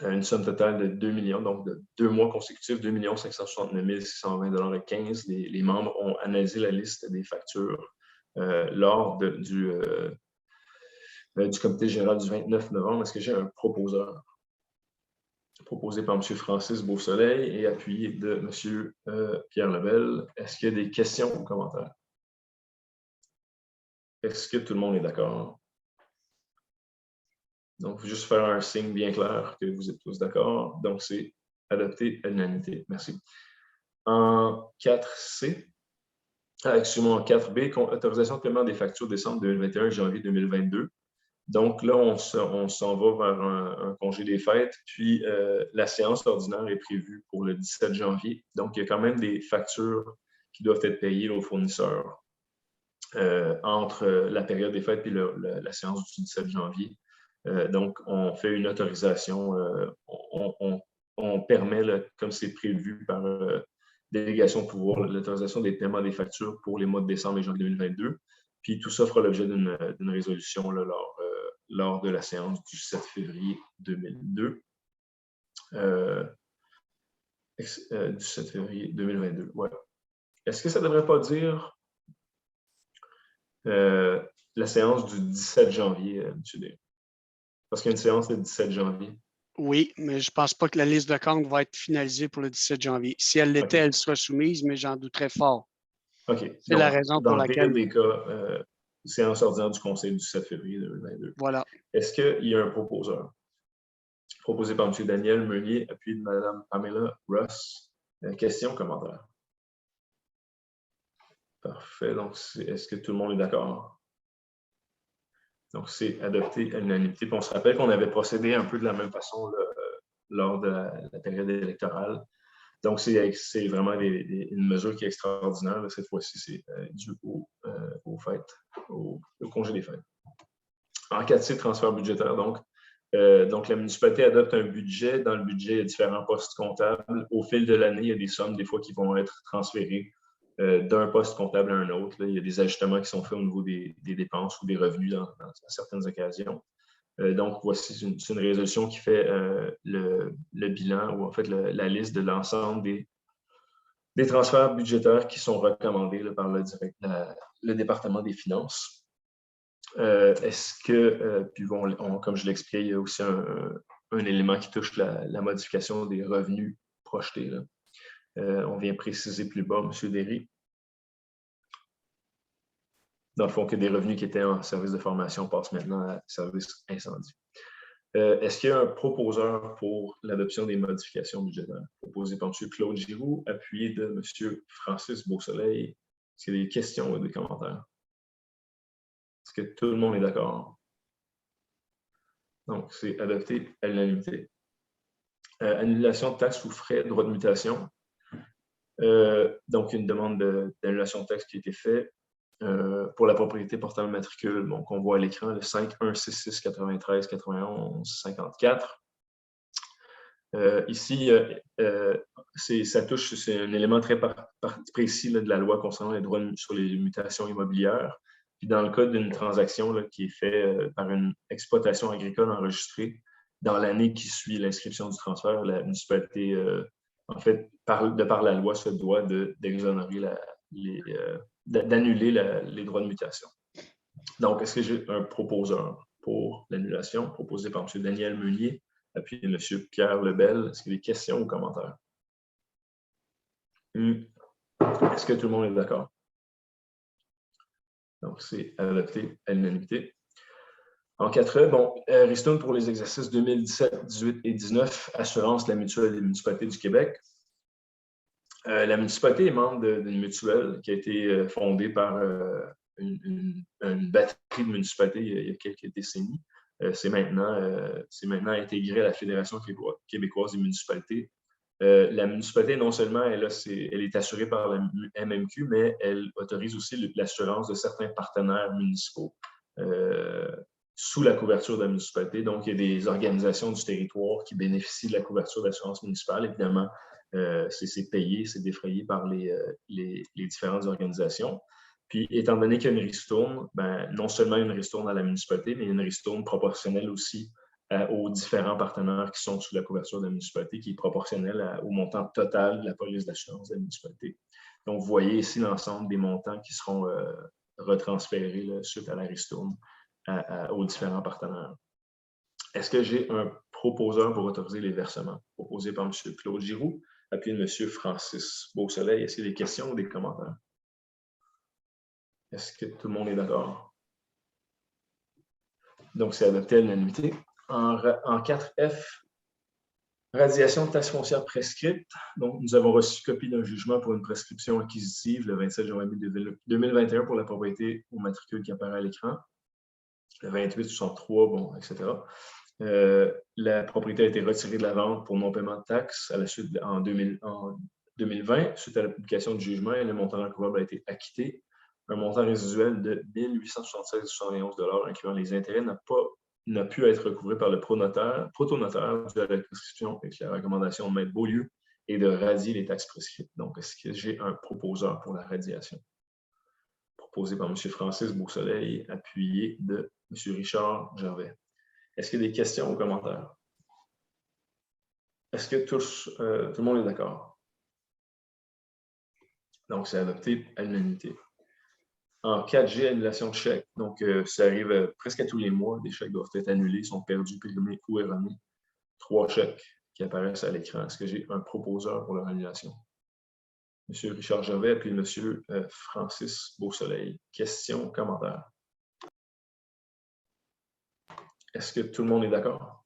Une somme totale de 2 millions, donc de 2 mois consécutifs, 2 569 620,15 $. Les membres ont analysé la liste des factures lors du comité général du 29 novembre. Est-ce que j'ai un proposeur? Proposé par M. Francis Beausoleil et appuyé de M. Pierre Lebel. Est-ce qu'il y a des questions ou commentaires? Est-ce que tout le monde est d'accord? Donc, juste faire un signe bien clair que vous êtes tous d'accord. Donc, c'est adopté à l'unanimité. Merci. En 4C, excusez-moi, en 4B, autorisation de paiement des factures décembre 2021 janvier 2022. Donc là, on s'en va vers un congé des fêtes, puis la séance ordinaire est prévue pour le 17 janvier. Donc, il y a quand même des factures qui doivent être payées aux fournisseurs entre la période des fêtes et la séance du 17 janvier. Donc, on fait une autorisation, on permet, comme c'est prévu par délégation de pouvoir, l'autorisation des paiements des factures pour les mois de décembre et janvier 2022. Puis tout ça fera l'objet d'une résolution là, lors de la séance du 7 février 2002. Du 7 février 2022, ouais. Est-ce que ça ne devrait pas dire la séance du 17 janvier, M. Derry? Parce qu'il y a une séance le 17 janvier. Oui, mais je ne pense pas que la liste de comptes va être finalisée pour le 17 janvier. Si elle l'était, elle sera soumise, mais j'en douterais fort. OK. C'est la raison pour laquelle. Dans le pire des cas, séance ordinaire du Conseil du 7 février 2022. Voilà. Est-ce qu'il y a un proposeur? Proposé par M. Daniel Meunier, appuyé de Mme Pamela Ross. Question, commentaire? Parfait. Donc, est-ce que tout le monde est d'accord? Donc, c'est adopté à l'unanimité. Puis on se rappelle qu'on avait procédé un peu de la même façon lors de la période électorale. Donc, c'est vraiment une mesure qui est extraordinaire. Cette fois-ci, c'est dû aux fêtes, au congé des fêtes. En 4C, transfert budgétaire, donc la municipalité adopte un budget. Dans le budget, il y a différents postes comptables. Au fil de l'année, il y a des sommes, des fois, qui vont être transférées d'un poste comptable à un autre. Là. Il y a des ajustements qui sont faits au niveau des dépenses ou des revenus dans certaines occasions. Donc, voici une résolution qui fait le bilan ou en fait la liste de l'ensemble des transferts budgétaires qui sont recommandés là, par le département des finances. Est-ce que, puis bon, comme je l'expliquais, il y a aussi un élément qui touche la modification des revenus projetés. Là. On vient préciser plus bas, M. Derry. Dans le fond, que des revenus qui étaient en service de formation passent maintenant à service incendie. Est-ce qu'il y a un proposeur pour l'adoption des modifications budgétaires? Proposé par M. Claude Giroux, appuyé de M. Francis Beausoleil. Est-ce qu'il y a des questions ou des commentaires? Est-ce que tout le monde est d'accord? Donc, c'est adopté à l'unanimité. Annulation de taxes ou frais, droit de mutation. Donc, une demande d'annulation de taxes qui a été faite pour la propriété portant le matricule, bon, qu'on voit à l'écran, le 5166 93 91 54. Ici, ça touche, c'est un élément très précis là, de la loi concernant les droits sur les mutations immobilières. Puis dans le cas d'une transaction là, qui est faite par une exploitation agricole enregistrée, dans l'année qui suit l'inscription du transfert, la municipalité, en fait, de par la loi, se doit d'exonérer d'annuler les droits de mutation. Donc, est-ce que j'ai un proposeur pour l'annulation, proposé par M. Daniel Meunier, appuyé de M. Pierre Lebel? Est-ce qu'il y a des questions ou commentaires? Est-ce que tout le monde est d'accord? Donc, c'est adopté à l'unanimité. En 4E, bon, ristourne pour les exercices 2017, 18 et 19, assurance de la mutuelle des municipalités du Québec. La municipalité est membre d'une mutuelle qui a été fondée par une batterie de municipalités il y a quelques décennies. C'est maintenant intégré à la Fédération québécoise des municipalités. La municipalité, non seulement elle est assurée par la MMQ, mais elle autorise aussi l'assurance de certains partenaires municipaux sous la couverture de la municipalité. Donc, il y a des organisations du territoire qui bénéficient de la couverture d'assurance municipale. Évidemment, c'est payé, c'est défrayé par les différentes organisations. Puis, étant donné qu'il y a une ristourne, non seulement une ristourne à la municipalité, mais une ristourne proportionnelle aussi aux différents partenaires qui sont sous la couverture de la municipalité, qui est proportionnelle au montant total de la police d'assurance de la municipalité. Donc, vous voyez ici l'ensemble des montants qui seront retransférés là, suite à la ristourne aux différents partenaires. Est-ce que j'ai un proposeur pour autoriser les versements? Proposé par M. Claude Giroux, appuyé de M. Francis Beausoleil. Est-ce qu'il y a des questions ou des commentaires? Est-ce que tout le monde est d'accord? Donc, c'est adopté à l'unanimité. En 4F, radiation de taxe foncière prescrite. Donc, nous avons reçu copie d'un jugement pour une prescription acquisitive le 27 janvier 2021 pour la propriété au matricule qui apparaît à l'écran. le 2863, bon, etc. La propriété a été retirée de la vente pour non-paiement de taxes à la suite en 2020, suite à la publication du jugement, et le montant recouvrable a été acquitté. Un montant résiduel de 1876,71 incluant les intérêts n'a pu être recouvré par le protonotaire dû à la prescription avec la recommandation de Maître Beaulieu et de radier les taxes prescrites. Donc, est-ce que j'ai un proposeur pour la radiation? Proposé par M. Francis Beausoleil, appuyé de M. Richard Gervais. Est-ce qu'il y a des questions ou commentaires? Est-ce que tout le monde est d'accord? Donc, c'est adopté à l'unanimité. En 4G, annulation de chèques. Donc, ça arrive presque à tous les mois. Des chèques doivent être annulés, sont perdus, périmés ou erronés. 3 chèques qui apparaissent à l'écran. Est-ce que j'ai un proposeur pour leur annulation? M. Richard Gervais, puis M. Francis Beausoleil. Questions, commentaires? Est-ce que tout le monde est d'accord?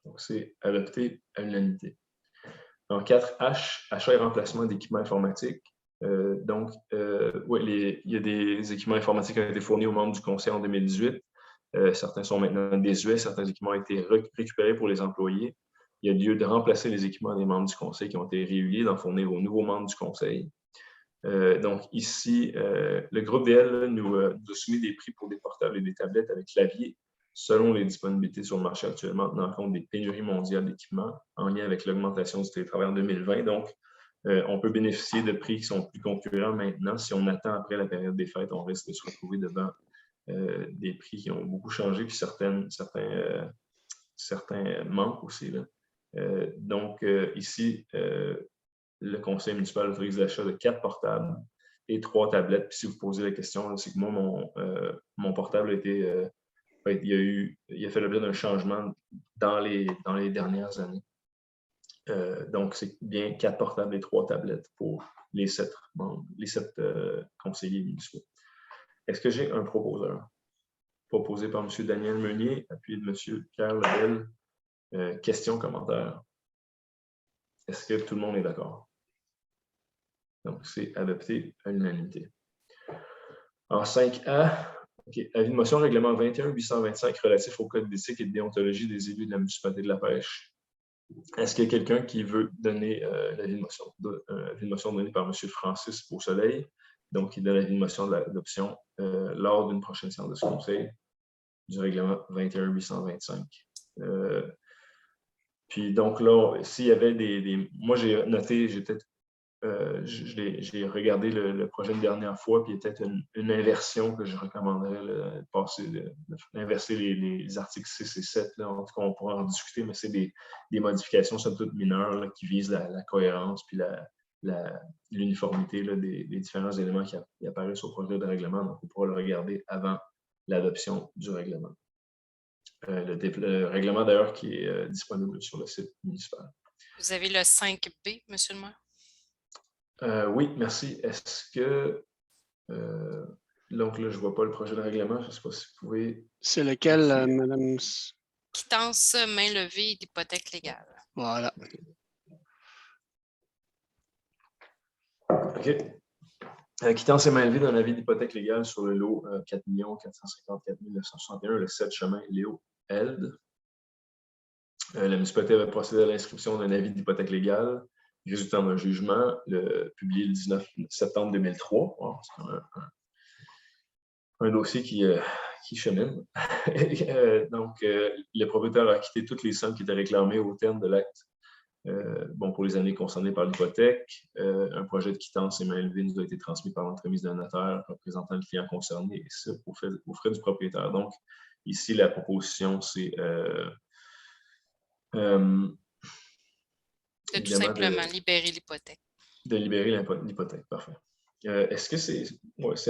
Donc, c'est adopté à l'unanimité. En 4H, achat et remplacement d'équipements informatiques. Il y a des équipements informatiques qui ont été fournis aux membres du conseil en 2018. Certains sont maintenant désuets, certains équipements ont été récupérés pour les employés. Il y a lieu de remplacer les équipements des membres du conseil qui ont été réguliers, d'en fournir aux nouveaux membres du conseil. Donc ici, le groupe DL nous a soumis des prix pour des portables et des tablettes avec clavier selon les disponibilités sur le marché actuellement, tenant compte des pénuries mondiales d'équipements en lien avec l'augmentation du télétravail en 2020. Donc, on peut bénéficier de prix qui sont plus concurrents maintenant. Si on attend après la période des fêtes, on risque de se retrouver devant des prix qui ont beaucoup changé, puis certains manquent aussi. Là. Ici, le conseil municipal autorise l'achat de 4 portables et 3 tablettes. Puis si vous posez la question, c'est que moi, mon portable il a fait l'objet d'un changement dans les dernières années. Donc, c'est bien 4 portables et 3 tablettes pour les 7 conseillers municipaux. Est-ce que j'ai un proposeur? Proposé par M. Daniel Meunier, appuyé de M. Pierre Lebel. Questions, commentaires? Est-ce que tout le monde est d'accord? Donc, c'est adopté à l'unanimité. En 5A, avis de motion, règlement 21-825 relatif au code d'éthique et de déontologie des élus de la municipalité de La Pêche. Est-ce qu'il y a quelqu'un qui veut donner l'avis de motion? L'avis de motion donné par M. Francis Beausoleil, donc il donne l'avis de motion de l'adoption lors d'une prochaine séance de ce conseil du règlement 21-825. Puis donc là, s'il y avait moi, j'ai noté, j'ai regardé le projet une dernière fois, puis il y a peut-être une inversion que je recommanderais, d'inverser les articles 6 et 7. Là. En tout cas, on pourra en discuter, mais c'est des modifications, somme toute mineures, là, qui visent la cohérence puis l'uniformité des différents éléments qui apparaissent au projet de règlement. Donc, on pourra le regarder avant l'adoption du règlement. Le règlement, d'ailleurs, qui est disponible sur le site municipal. Vous avez le 5B, M. le maire? Oui, merci. Est-ce que... donc là, je ne vois pas le projet de règlement. Je ne sais pas si vous pouvez... C'est lequel, Madame? Quittance, main levée et d'hypothèque légale. Voilà. OK. Quittance et main levée d'un avis d'hypothèque légale sur le lot 4 454 961, le 7 chemin Léo Held. La municipalité avait procédé à l'inscription d'un avis d'hypothèque légale résultant d'un jugement publié le 19 septembre 2003. Oh, c'est un dossier qui chemine. Donc, le propriétaire a acquitté toutes les sommes qui étaient réclamées au terme de l'acte. Pour les années concernées par l'hypothèque, un projet de quittance et main levée nous a été transmis par l'entremise d'un notaire représentant le client concerné, et ça aux frais du propriétaire. Donc, ici, la proposition, c'est de tout simplement libérer l'hypothèque. De libérer l'hypothèque, parfait. Est-ce que c'est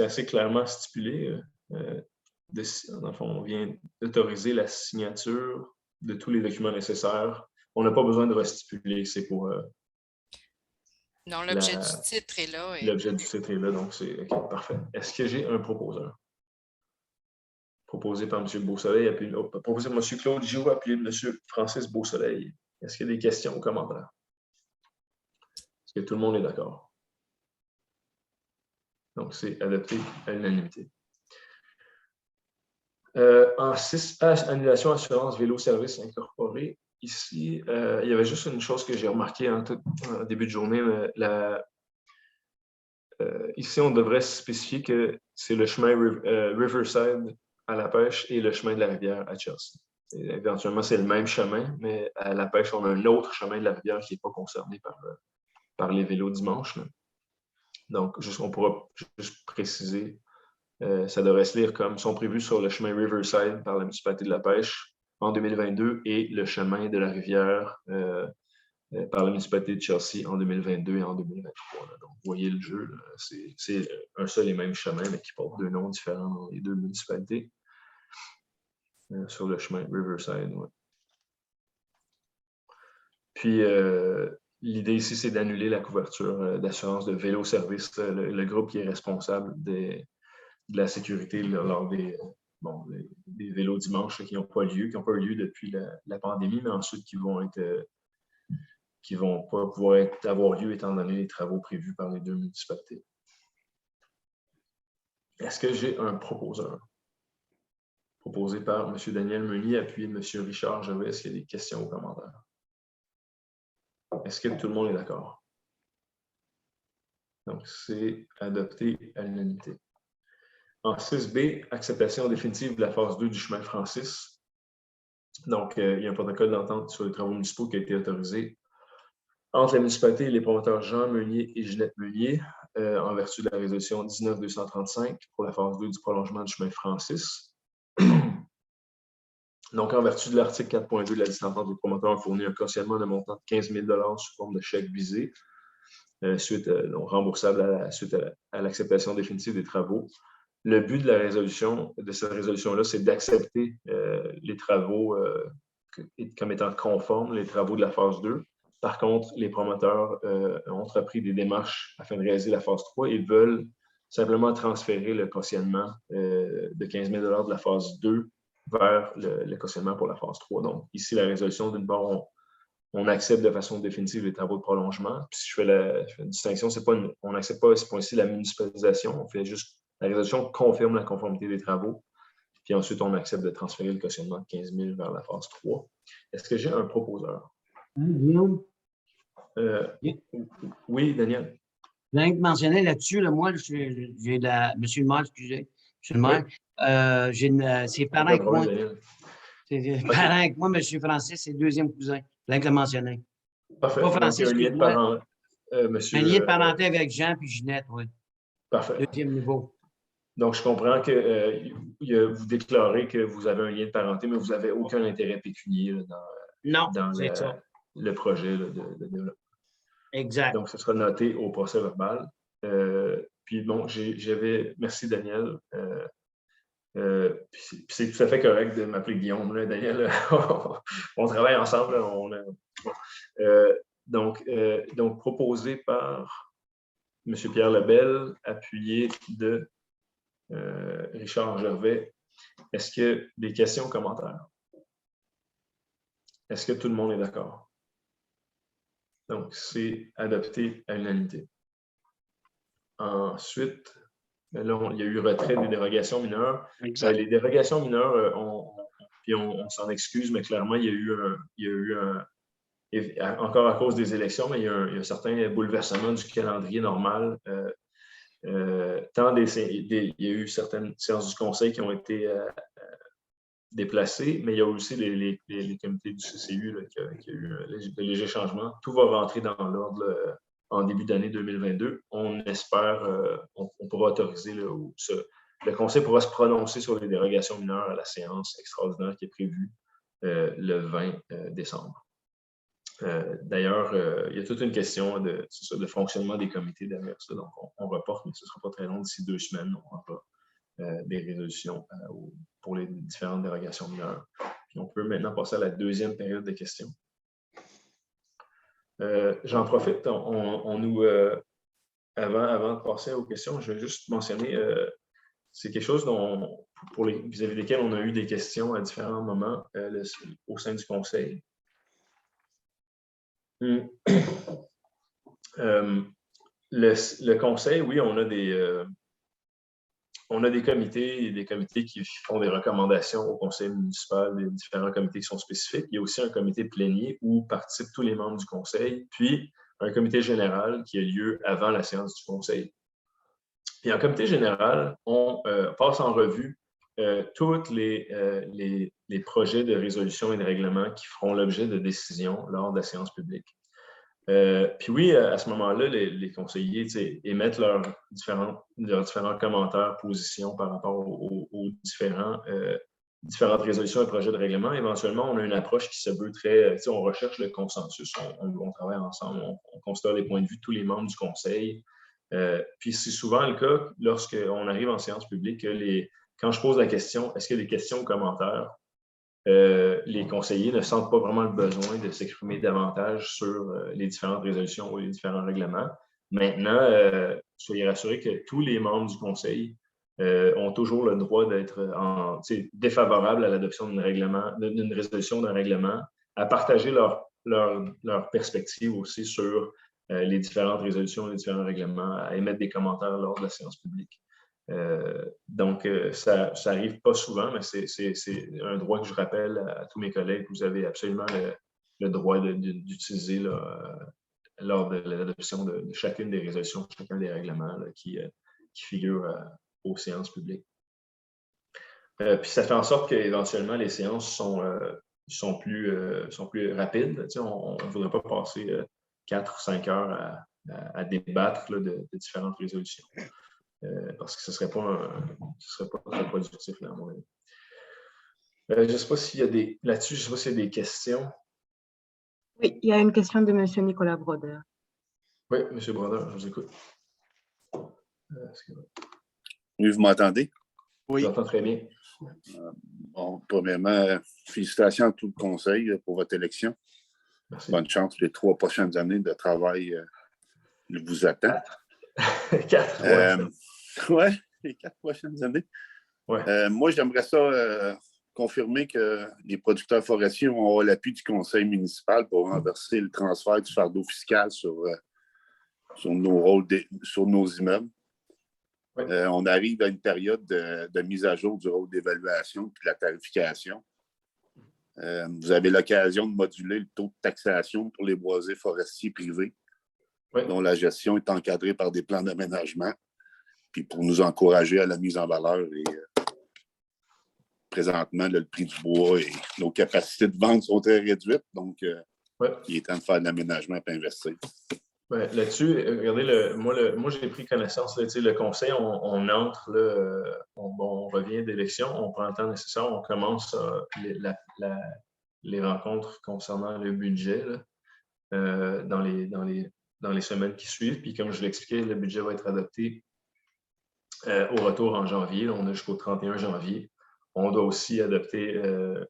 assez clairement stipulé? Dans le fond, on vient d'autoriser la signature de tous les documents nécessaires. On n'a pas besoin de restipuler, c'est pour... non, l'objet du titre est là. L'objet du titre est là, donc c'est OK, parfait. Est-ce que j'ai un proposeur? Proposé par M. Beausoleil, proposé par M. Claude Giroux, appuyé de M. Francis Beausoleil. Est-ce qu'il y a des questions ou commentaires? Est-ce que tout le monde est d'accord? Donc, c'est adopté à l'unanimité. En 6H, annulation assurance vélo service incorporé. Ici, il y avait juste une chose que j'ai remarqué en début de journée. Ici, on devrait spécifier que c'est le chemin Riverside à la pêche et le chemin de la rivière à Chelsea. Et éventuellement, c'est le même chemin, mais à la pêche, on a un autre chemin de la rivière qui n'est pas concerné par les vélos dimanche. Là. Donc, on pourra juste préciser, ça devrait se lire comme sont prévus sur le chemin Riverside par la municipalité de la pêche en 2022 et le chemin de la rivière par la municipalité de Chelsea en 2022 et en 2023. Là. Donc, vous voyez le jeu, c'est un seul et même chemin, mais qui porte deux noms différents dans les deux municipalités. Sur le chemin Riverside, ouais. Puis, l'idée ici, c'est d'annuler la couverture d'assurance de vélo-service, le groupe qui est responsable de la sécurité lors des vélos dimanche qui n'ont pas eu lieu depuis la pandémie, mais ensuite qui vont pas pouvoir avoir lieu étant donné les travaux prévus par les deux municipalités. Est-ce que j'ai un proposeur? Proposé par M. Daniel Meunier, appuyé de M. Richard Gervais. Est-ce qu'il y a des questions ou commentaires? Est-ce que tout le monde est d'accord? Donc, c'est adopté à l'unanimité. En 6B, acceptation définitive de la phase 2 du chemin Francis. Donc, il y a un protocole d'entente sur les travaux municipaux qui a été autorisé entre la municipalité et les promoteurs Jean Meunier et Ginette Meunier, en vertu de la résolution 19-235 pour la phase 2 du prolongement du chemin Francis. Donc, en vertu de l'article 4.2 de la liste d'entente, les promoteurs ont fourni un cautionnement de montant de 15 000 sous forme de chèque visé, donc remboursable suite à l'acceptation définitive des travaux. Le but de cette résolution-là, c'est d'accepter les travaux comme étant conformes, les travaux de la phase 2. Par contre, les promoteurs ont entrepris des démarches afin de réaliser la phase 3 et veulent simplement transférer le cautionnement de 15 000 de la phase 2 vers le cautionnement pour la phase 3. Donc, ici, la résolution, d'une part, on accepte de façon définitive les travaux de prolongement. Puis, si je fais une distinction, on n'accepte pas à ce point-ci la municipalisation. On fait juste la résolution confirme la conformité des travaux. Puis ensuite, on accepte de transférer le cautionnement de 15 000 vers la phase 3. Est-ce que j'ai un proposeur? Guillaume? Oui, Daniel. Je viens de mentionner là-dessus, là, moi, j'ai monsieur le maire, excusez, monsieur le maire, c'est parent avec moi. C'est parent avec moi, monsieur Francis, c'est deuxième cousin. Je viens de le mentionner. Parfait. Pas Francis, donc, il y a un lien de parenté. Un lien de parenté avec Jean puis Ginette, oui. Parfait. Deuxième niveau. Donc, je comprends que vous déclarez que vous avez un lien de parenté, mais vous n'avez aucun intérêt pécunier là, dans le projet là, de développement. Exact. Donc, ce sera noté au procès verbal. Puis bon, merci Daniel. Puis c'est tout à fait correct de m'appeler Guillaume, là, Daniel. On travaille ensemble. Donc, proposé par M. Pierre Lebel, appuyé de Richard Gervais. Est-ce qu'il y a des questions ou commentaires? Est-ce que tout le monde est d'accord? Donc, c'est adopté à l'unanimité. Ensuite, là, il y a eu retrait des dérogations mineures. Les dérogations mineures, on s'en excuse, mais clairement, il y a eu encore à cause des élections, mais il y a un certain bouleversement du calendrier normal. Il y a eu certaines séances du Conseil qui ont été déplacées, mais il y a aussi les comités du CCU là, qui a eu de légers changements. Tout va rentrer dans l'ordre en début d'année 2022. On espère, on pourra autoriser, le Conseil pourra se prononcer sur les dérogations mineures à la séance extraordinaire qui est prévue le 20 décembre. D'ailleurs, il y a toute une question de fonctionnement des comités derrière ça. Donc, on reporte, mais ce ne sera pas très long. D'ici 2 semaines, on aura des résolutions pour les différentes dérogations mineures. Puis on peut maintenant passer à la deuxième période de questions. J'en profite, avant de passer aux questions, je vais juste mentionner, c'est quelque chose vis-à-vis desquels on a eu des questions à différents moments au sein du Conseil. Le Conseil, oui, on a on a des comités qui font des recommandations au conseil municipal, des différents comités qui sont spécifiques. Il y a aussi un comité plénier où participent tous les membres du conseil, puis un comité général qui a lieu avant la séance du conseil. Puis en comité général, on passe en revue tous les projets de résolution et de règlement qui feront l'objet de décisions lors de la séance publique. Puis oui, à ce moment-là, les conseillers émettent leurs différents commentaires, positions par rapport aux différentes résolutions et projets de règlement. Éventuellement, on a une approche qui se veut très... on recherche le consensus, on travaille ensemble, on considère les points de vue de tous les membres du conseil. Puis c'est souvent le cas lorsqu'on arrive en séance publique que quand je pose la question, est-ce qu'il y a des questions ou commentaires? Les conseillers ne sentent pas vraiment le besoin de s'exprimer davantage sur les différentes résolutions ou les différents règlements. Maintenant, soyez rassurés que tous les membres du conseil ont toujours le droit d'être défavorables à l'adoption d'une résolution, d'un règlement, à partager leur perspective aussi sur les différentes résolutions, les différents règlements, à émettre des commentaires lors de la séance publique. Donc, ça n'arrive pas souvent, mais c'est un droit que je rappelle à tous mes collègues. Vous avez absolument le droit d'utiliser lors de l'adoption de chacune des résolutions, chacun des règlements qui figurent aux séances publiques. Puis ça fait en sorte qu'éventuellement, les séances sont plus rapides. On ne voudrait pas passer 4 ou 5 heures à débattre de différentes résolutions. Parce que ce ne serait pas très productif, là, à mon avis. Je ne sais pas s'il y a là-dessus, je ne sais pas s'il y a des questions. Oui, il y a une question de M. Nicolas Broder. Oui, M. Broder, je vous écoute. Oui, vous m'entendez? Oui. Je vous entends très bien. Bon, premièrement, félicitations à tout le conseil pour votre élection. Merci. Bonne chance. Les 3 prochaines années de travail vous attendent. 4, oui, les 4 prochaines années. Ouais. Moi, j'aimerais ça confirmer que les producteurs forestiers vont avoir l'appui du conseil municipal pour renverser le transfert du fardeau fiscal sur nos immeubles. Ouais. On arrive à une période de mise à jour du rôle d'évaluation et de la tarification. Vous avez l'occasion de moduler le taux de taxation pour les boisés forestiers privés, dont la gestion est encadrée par des plans d'aménagement, puis pour nous encourager à la mise en valeur. Et présentement, le prix du bois et nos capacités de vente sont très réduites, donc il est temps de faire de l'aménagement et d'investir. Ouais, là-dessus, regardez, moi j'ai pris connaissance, le conseil, on entre, on revient d'élection, on prend le temps nécessaire, on commence les rencontres concernant le budget dans les semaines qui suivent. Puis comme je l'expliquais, le budget va être adopté au retour en janvier. On a jusqu'au 31 janvier. On doit aussi adopter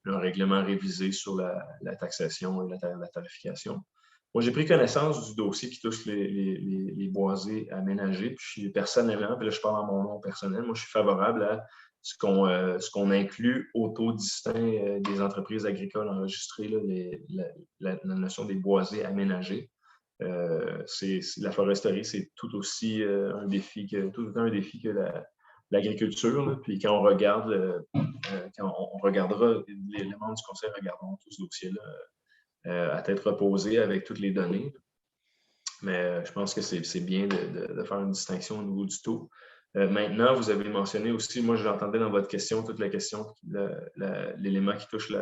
un règlement révisé sur la taxation et la tarification. Moi, j'ai pris connaissance du dossier qui touche les boisés aménagés. Puis personnellement, puis là, je parle en mon nom personnel, moi, je suis favorable à ce qu'on inclut au taux distinct des entreprises agricoles enregistrées, la notion des boisés aménagés. La foresterie, c'est tout aussi un défi que l'agriculture. Puis quand on regarde, quand on regardera, les membres du conseil regarderont tout ce dossier-là à tête reposée avec toutes les données. Mais je pense que c'est bien de faire une distinction au niveau du taux. Maintenant, vous avez mentionné aussi, moi j'entendais dans votre question, toute la question, l'élément qui touche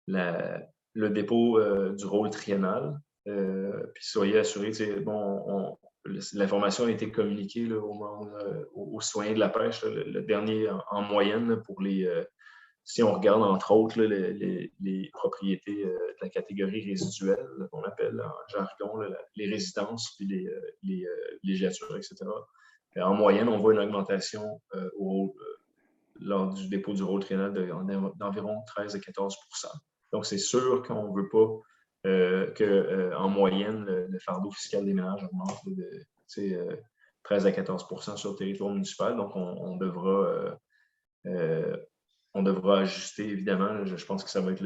le dépôt du rôle triennal. Puis soyez assurés, l'information a été communiquée aux citoyens de la pêche, le dernier en moyenne pour si on regarde entre autres les propriétés de la catégorie résiduelle, qu'on appelle en jargon les résidences, puis les villégiatures, etc. En moyenne, on voit une augmentation lors du dépôt du rôle triennal d'environ 13 à 14 %. Donc, c'est sûr qu'on ne veut pas qu'en moyenne, le fardeau fiscal des ménages augmente de 13 à 14 % sur le territoire municipal. Donc, on devra ajuster, évidemment. Je pense que ça va être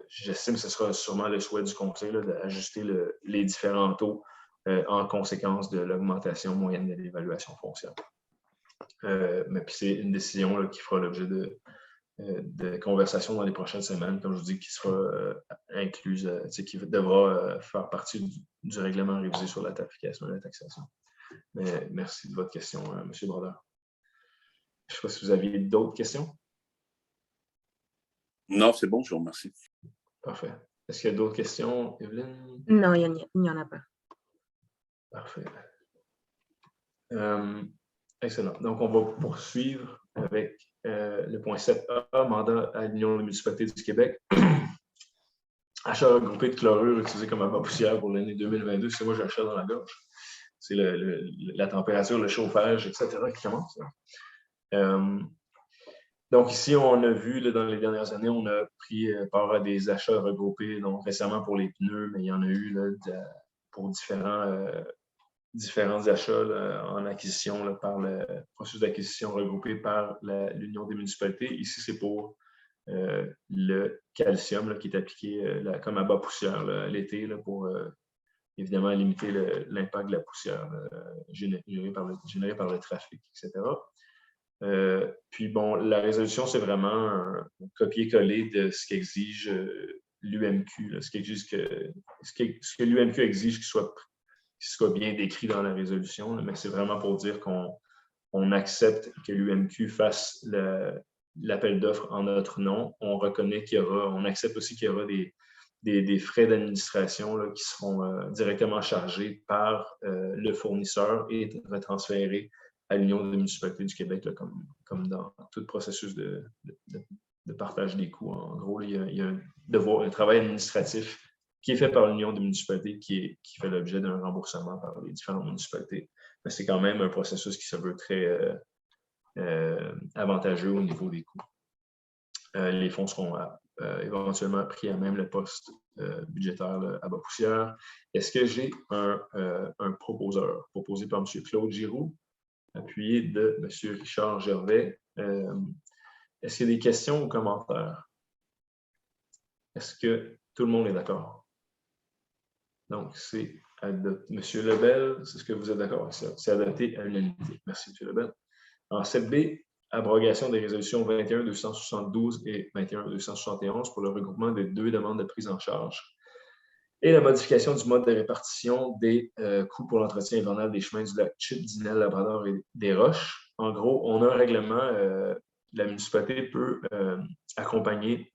j'estime que ce sera sûrement le souhait du conseil d'ajuster les différents taux en conséquence de l'augmentation moyenne de l'évaluation foncière. Mais puis c'est une décision là, qui fera l'objet de conversations dans les prochaines semaines, comme je vous dis, qui sera incluse, qui devra faire partie du règlement révisé sur la tarification et la taxation. Mais merci de votre question, M. Brodeur. Je ne sais pas si vous aviez d'autres questions. Non, c'est bon, je vous remercie. Parfait. Est-ce qu'il y a d'autres questions, Evelyne? Non, il n'y en a pas. Parfait. Excellent. Donc, on va poursuivre avec le point 7A, mandat à l'Union des municipalités du Québec. Achat regroupé de chlorure utilisé comme abat poussière pour l'année 2022. C'est moi, j'ai achat dans la gorge. C'est la température, le chauffage, etc. qui commence. Donc, ici, on a vu, là, dans les dernières années, on a pris part à des achats regroupés, donc récemment pour les pneus, mais il y en a eu là, pour différents achats là, en acquisition là, par le processus d'acquisition regroupé par l'Union des municipalités. Ici, c'est pour le calcium là, qui est appliqué comme abat poussière l'été pour évidemment limiter l'impact de la poussière générée par le trafic, etc. Puis bon, la résolution, c'est vraiment un copier-coller de ce qu'exige l'UMQ, ce que l'UMQ exige qui soit bien décrit dans la résolution, mais c'est vraiment pour dire qu'on accepte que l'UMQ fasse l'appel d'offres en notre nom. On reconnaît on accepte aussi qu'il y aura des frais d'administration qui seront directement chargés par le fournisseur et retransférés à l'Union des municipalités du Québec, là, comme dans tout processus de partage des coûts. En gros, il y a un travail administratif qui est fait par l'Union des municipalités qui fait l'objet d'un remboursement par les différentes municipalités. Mais c'est quand même un processus qui se veut très avantageux au niveau des coûts. Les fonds seront éventuellement pris à même le poste budgétaire là, à bas poussière. Est-ce que j'ai un proposeur proposé par M. Claude Giroux, appuyé de M. Richard Gervais? Est-ce qu'il y a des questions ou commentaires? Est-ce que tout le monde est d'accord? Donc, c'est adopté. M. Lebel, c'est ce que vous êtes d'accord avec ça? C'est adopté à l'unanimité. Merci, M. Lebel. En 7B, abrogation des résolutions 21-272 et 21-271 pour le regroupement des deux demandes de prise en charge et la modification du mode de répartition des coûts pour l'entretien hivernal des chemins du lac Chip, d'Inel, Labrador et des Roches. En gros, on a un règlement, la municipalité peut accompagner,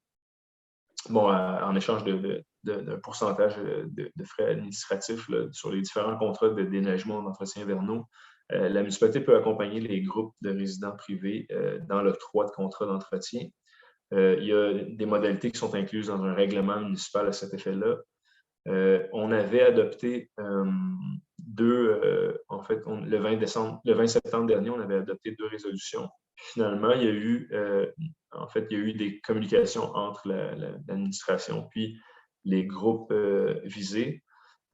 en échange d'un pourcentage de frais administratifs là, sur les différents contrats de déneigement d'entretien hivernaux. La municipalité peut accompagner les groupes de résidents privés dans l'octroi de contrats d'entretien. Il y a des modalités qui sont incluses dans un règlement municipal à cet effet-là. On avait adopté le 20 septembre dernier, on avait adopté 2 résolutions. Finalement, il y a eu des communications entre l'administration puis les groupes visés.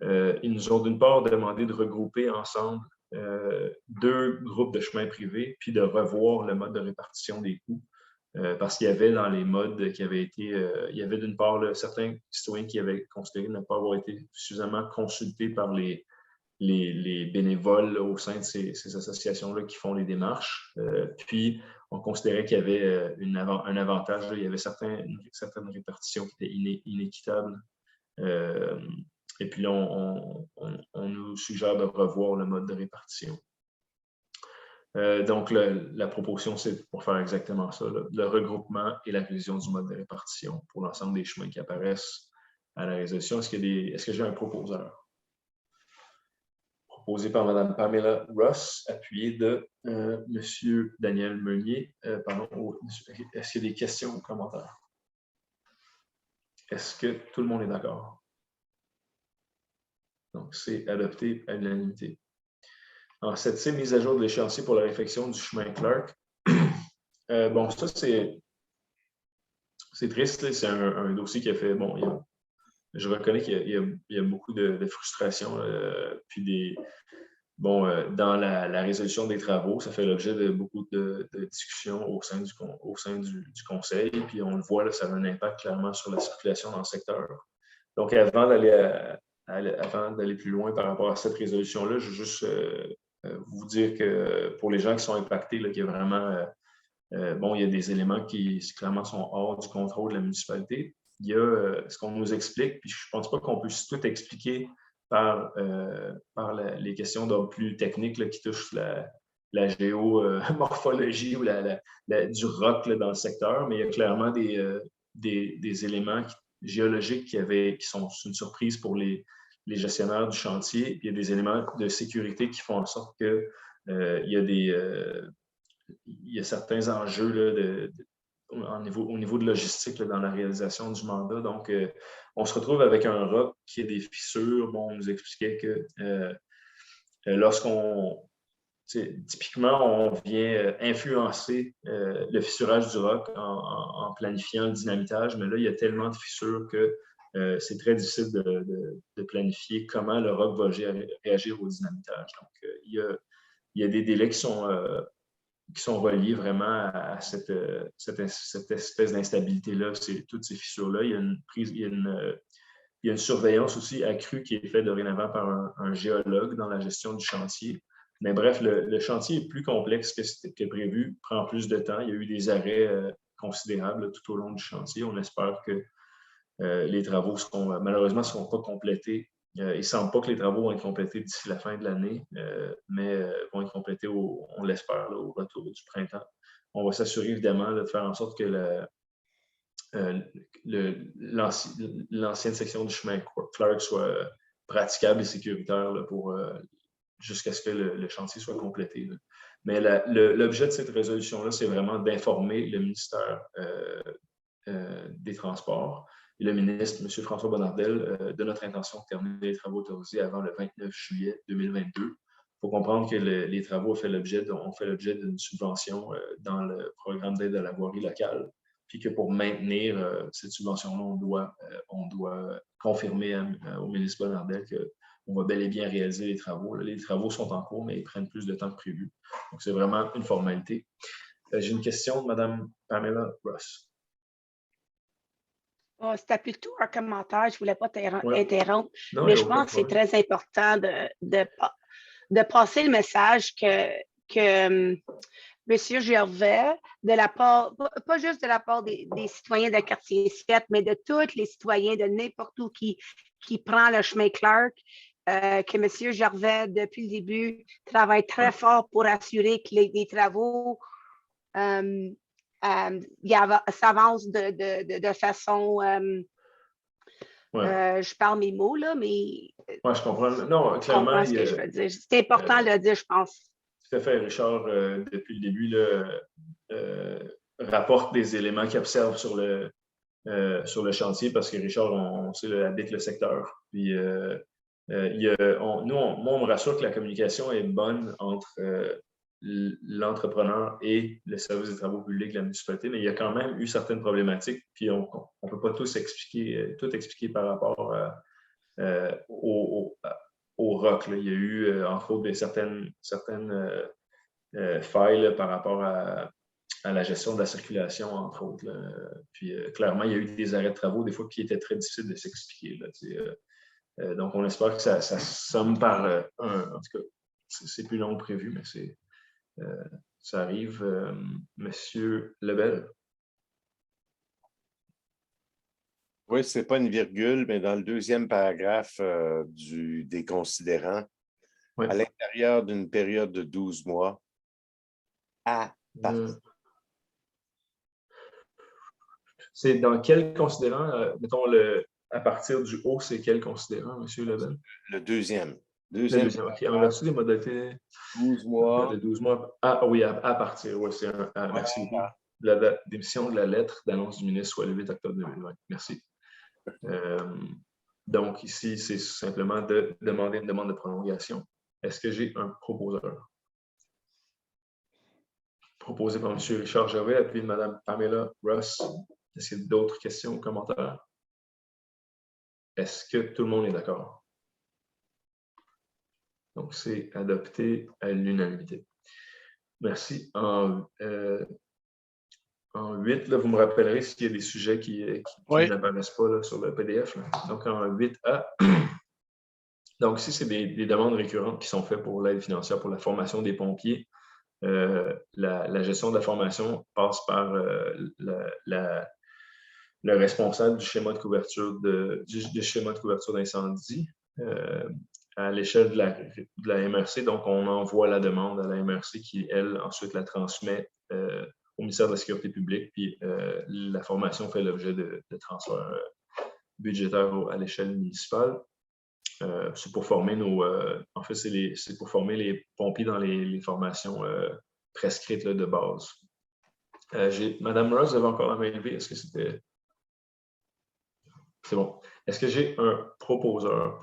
Ils nous ont d'une part demandé de regrouper ensemble 2 groupes de chemins privés, puis de revoir le mode de répartition des coûts. Parce qu'il y avait dans les modes qui avaient été... il y avait d'une part là, certains citoyens qui avaient considéré ne pas avoir été suffisamment consultés par les bénévoles là, au sein de ces associations-là qui font les démarches. Puis, on considérait qu'il y avait un avantage. Là, il y avait certaines répartitions qui étaient inéquitables. Et puis là, on nous suggère de revoir le mode de répartition. Donc, la proposition, c'est pour faire exactement ça, le regroupement et la révision du mode de répartition pour l'ensemble des chemins qui apparaissent à la résolution. Est-ce que j'ai un proposeur? Proposé par Mme Pamela Ross, appuyé de M. Daniel Meunier. Est-ce qu'il y a des questions ou commentaires? Est-ce que tout le monde est d'accord? Donc, c'est adopté à l'unanimité. En 7C, mise à jour de l'échéancier pour la réfection du chemin Clark. Ça, c'est triste. C'est un dossier qui a fait... je reconnais qu'il y a beaucoup de frustration. Puis dans la résolution des travaux, ça fait l'objet de beaucoup de discussions au sein du conseil. Puis on le voit, là, ça a un impact clairement sur la circulation dans le secteur. Donc, avant d'aller plus loin par rapport à cette résolution-là, je veux juste vous dire que pour les gens qui sont impactés, là, qu'il y a vraiment, il y a des éléments qui clairement sont hors du contrôle de la municipalité. Il y a ce qu'on nous explique, puis je ne pense pas qu'on puisse tout expliquer par les questions d'ordre plus technique là, qui touchent la géomorphologie ou du roc là, dans le secteur, mais il y a clairement des éléments géologiques qui sont une surprise pour les gestionnaires du chantier. Puis il y a des éléments de sécurité qui font en sorte que il y a certains enjeux là, au niveau de logistique là, dans la réalisation du mandat. Donc, on se retrouve avec un roc qui a des fissures. Bon, on nous expliquait que typiquement, on vient influencer le fissurage du roc en planifiant le dynamitage, mais là, il y a tellement de fissures que c'est très difficile de planifier comment le roc va réagir au dynamitage. Donc, il y a des délais qui sont reliés vraiment à cette espèce d'instabilité-là, toutes ces fissures-là. Il y a une surveillance aussi accrue qui est faite dorénavant par un géologue dans la gestion du chantier. Mais bref, le chantier est plus complexe que prévu, prend plus de temps. Il y a eu des arrêts considérables tout au long du chantier. On espère que les travaux malheureusement ne seront pas complétés. Il ne semble pas que les travaux vont être complétés d'ici la fin de l'année, mais vont être complétés, on l'espère, au retour du printemps. On va s'assurer évidemment de faire en sorte que l'ancienne section du chemin Clark soit praticable et sécuritaire là, jusqu'à ce que le chantier soit complété. Là. Mais l'objet de cette résolution-là, c'est vraiment d'informer le ministère des Transports et le ministre, M. François Bonnardel, de notre intention de terminer les travaux autorisés avant le 29 juillet 2022. Il faut comprendre que les travaux ont fait l'objet d'une subvention dans le programme d'aide à la voirie locale, puis que pour maintenir cette subvention-là, on doit confirmer au ministre Bonnardel qu'on va bel et bien réaliser les travaux. Les travaux sont en cours, mais ils prennent plus de temps que prévu. Donc, c'est vraiment une formalité. J'ai une question de Mme Pamela Ross. C'était plutôt un commentaire, je ne voulais pas Ouais. interrompre, Non, mais je pense que c'est très important de passer le message que M. Gervais, pas juste de la part des citoyens de quartier 7, mais de tous les citoyens de n'importe où qui prend le chemin Clark, que M. Gervais, depuis le début, travaille très fort pour assurer que les travaux s'avance de façon... je parle mes mots, là, mais... Oui, je comprends. Non, clairement... ce que je veux dire. C'est important de le dire, je pense. Tout à fait. Richard, depuis le début, rapporte des éléments qu'il observe sur le chantier parce que Richard, on sait, habite le secteur. Puis, moi, on me rassure que la communication est bonne entre l'entrepreneur et le service des travaux publics de la municipalité, mais il y a quand même eu certaines problématiques, puis on ne peut pas tout expliquer par rapport au ROC. Là. Il y a eu, entre autres, certaines failles là, par rapport à la gestion de la circulation, entre autres. Là. Puis, clairement, il y a eu des arrêts de travaux, des fois, qui étaient très difficiles de s'expliquer. Donc, on espère que ça somme par en tout cas, c'est plus long que prévu, mais ça arrive. Monsieur Lebel. Oui, ce n'est pas une virgule, mais dans le deuxième paragraphe des considérants, oui. À l'intérieur d'une période de 12 mois, à partir. C'est dans quel considérant, mettons, à partir du haut, c'est quel considérant, M. Lebel? Le deuxième. OK. On a-tu des modalités? 12 mois. De 12 mois. Ah oui, à partir. Oui, c'est merci beaucoup. La date d'émission de la lettre d'annonce du ministre soit le 8 octobre 2020. Merci. Donc, ici, c'est simplement de demander une demande de prolongation. Est-ce que j'ai un proposeur? Proposé par M. Richard Gervais, appelé de Mme Pamela Ross. Est-ce qu'il y a d'autres questions ou commentaires? Est-ce que tout le monde est d'accord? Donc, c'est adopté à l'unanimité. Merci. En 8, là, vous me rappellerez s'il y a des sujets qui n'apparaissent pas là, sur le PDF. Là. Donc, en 8A, Donc, ici, c'est des demandes récurrentes qui sont faites pour l'aide financière pour la formation des pompiers. La gestion de la formation passe par le responsable du schéma de couverture d'incendie à l'échelle de la MRC. Donc, on envoie la demande à la MRC qui, elle, ensuite la transmet au ministère de la Sécurité publique. Puis, la formation fait l'objet de transferts budgétaires à l'échelle municipale. C'est pour former en fait, c'est pour former les pompiers dans les formations prescrites là, de base. Madame Ross, vous avez encore la main levée. Est-ce que c'était... C'est bon. Est-ce que j'ai un proposeur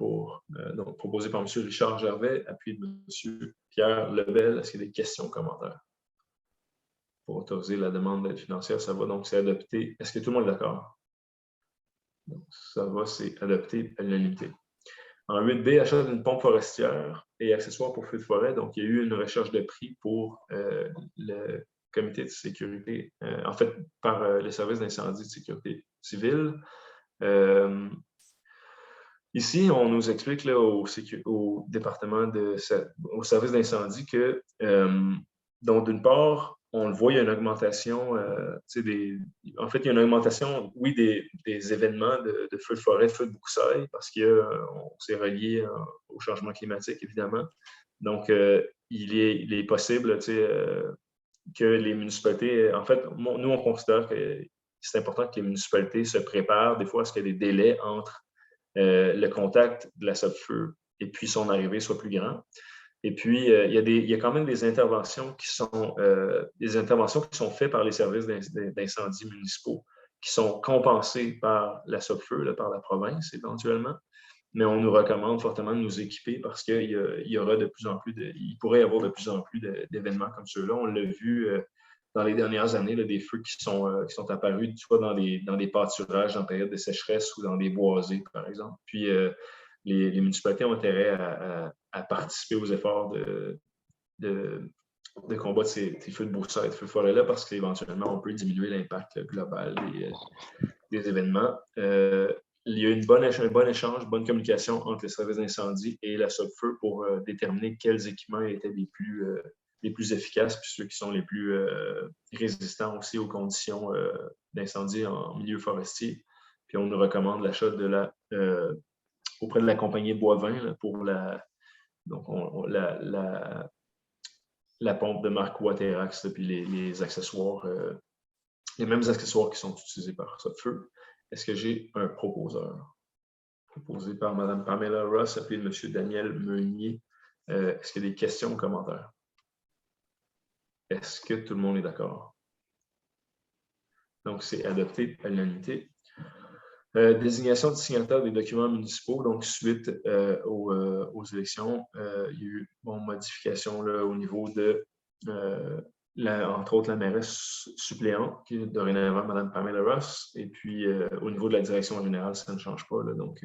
donc proposé par M. Richard Gervais, appuyé de M. Pierre Lebel? Est-ce qu'il y a des questions, commentaires? Pour autoriser la demande d'aide financière, ça va, donc c'est adopté. Est-ce que tout le monde est d'accord? Donc, ça va, c'est adopté à l'unanimité. En 8B, achat d'une pompe forestière et accessoires pour feux de forêt. Donc, il y a eu une recherche de prix pour le comité de sécurité, en fait, par le service d'incendie de sécurité civile. Ici, on nous explique là, au département au service d'incendie que, donc, d'une part, on le voit, il y a une augmentation, en fait, il y a une augmentation, oui, des événements de feux de forêt, de feux de broussailles, parce qu'on s'est relié au changement climatique, évidemment. Donc, il est possible que les municipalités, en fait, nous, on considère que c'est important que les municipalités se préparent des fois à ce qu'il y ait des délais entre le contact de la feu et puis son arrivée soit plus grand. Et puis, il y a quand même des interventions qui sont faites par les services d'incendie municipaux, qui sont compensées par la SOPFEU, par la province éventuellement. Mais on nous recommande fortement de nous équiper parce qu'il y aura de plus en plus il pourrait y avoir de plus en plus d'événements comme ceux-là. On l'a vu dans les dernières années, là, des feux qui sont apparus soit dans des pâturages en période de sécheresse ou dans des boisés, par exemple. Puis, les municipalités ont intérêt à participer aux efforts de combat de ces feux de broussailles, de feux de forêt-là, parce qu'éventuellement, on peut diminuer l'impact global des événements. Il y a un bon échange, bonne communication entre les services d'incendie et la SOPFEU pour déterminer quels équipements étaient les plus efficaces, puis ceux qui sont les plus résistants aussi aux conditions d'incendie en milieu forestier. Puis on nous recommande l'achat auprès de la compagnie Boivin là, pour la pompe de marque Waterax, puis les accessoires, les mêmes accessoires qui sont utilisés par SOPFEU. Est-ce que j'ai un proposeur? Proposé par Mme Pamela Ross, appelé M. Daniel Meunier. Est-ce qu'il y a des questions ou commentaires? Est-ce que tout le monde est d'accord? Donc, c'est adopté à l'unanimité. Désignation du signataire des documents municipaux, donc suite aux élections, il y a eu modification là, au niveau de, entre autres, la mairesse suppléante, qui est dorénavant Mme Pamela Ross, et puis au niveau de la direction générale, ça ne change pas. Là, donc,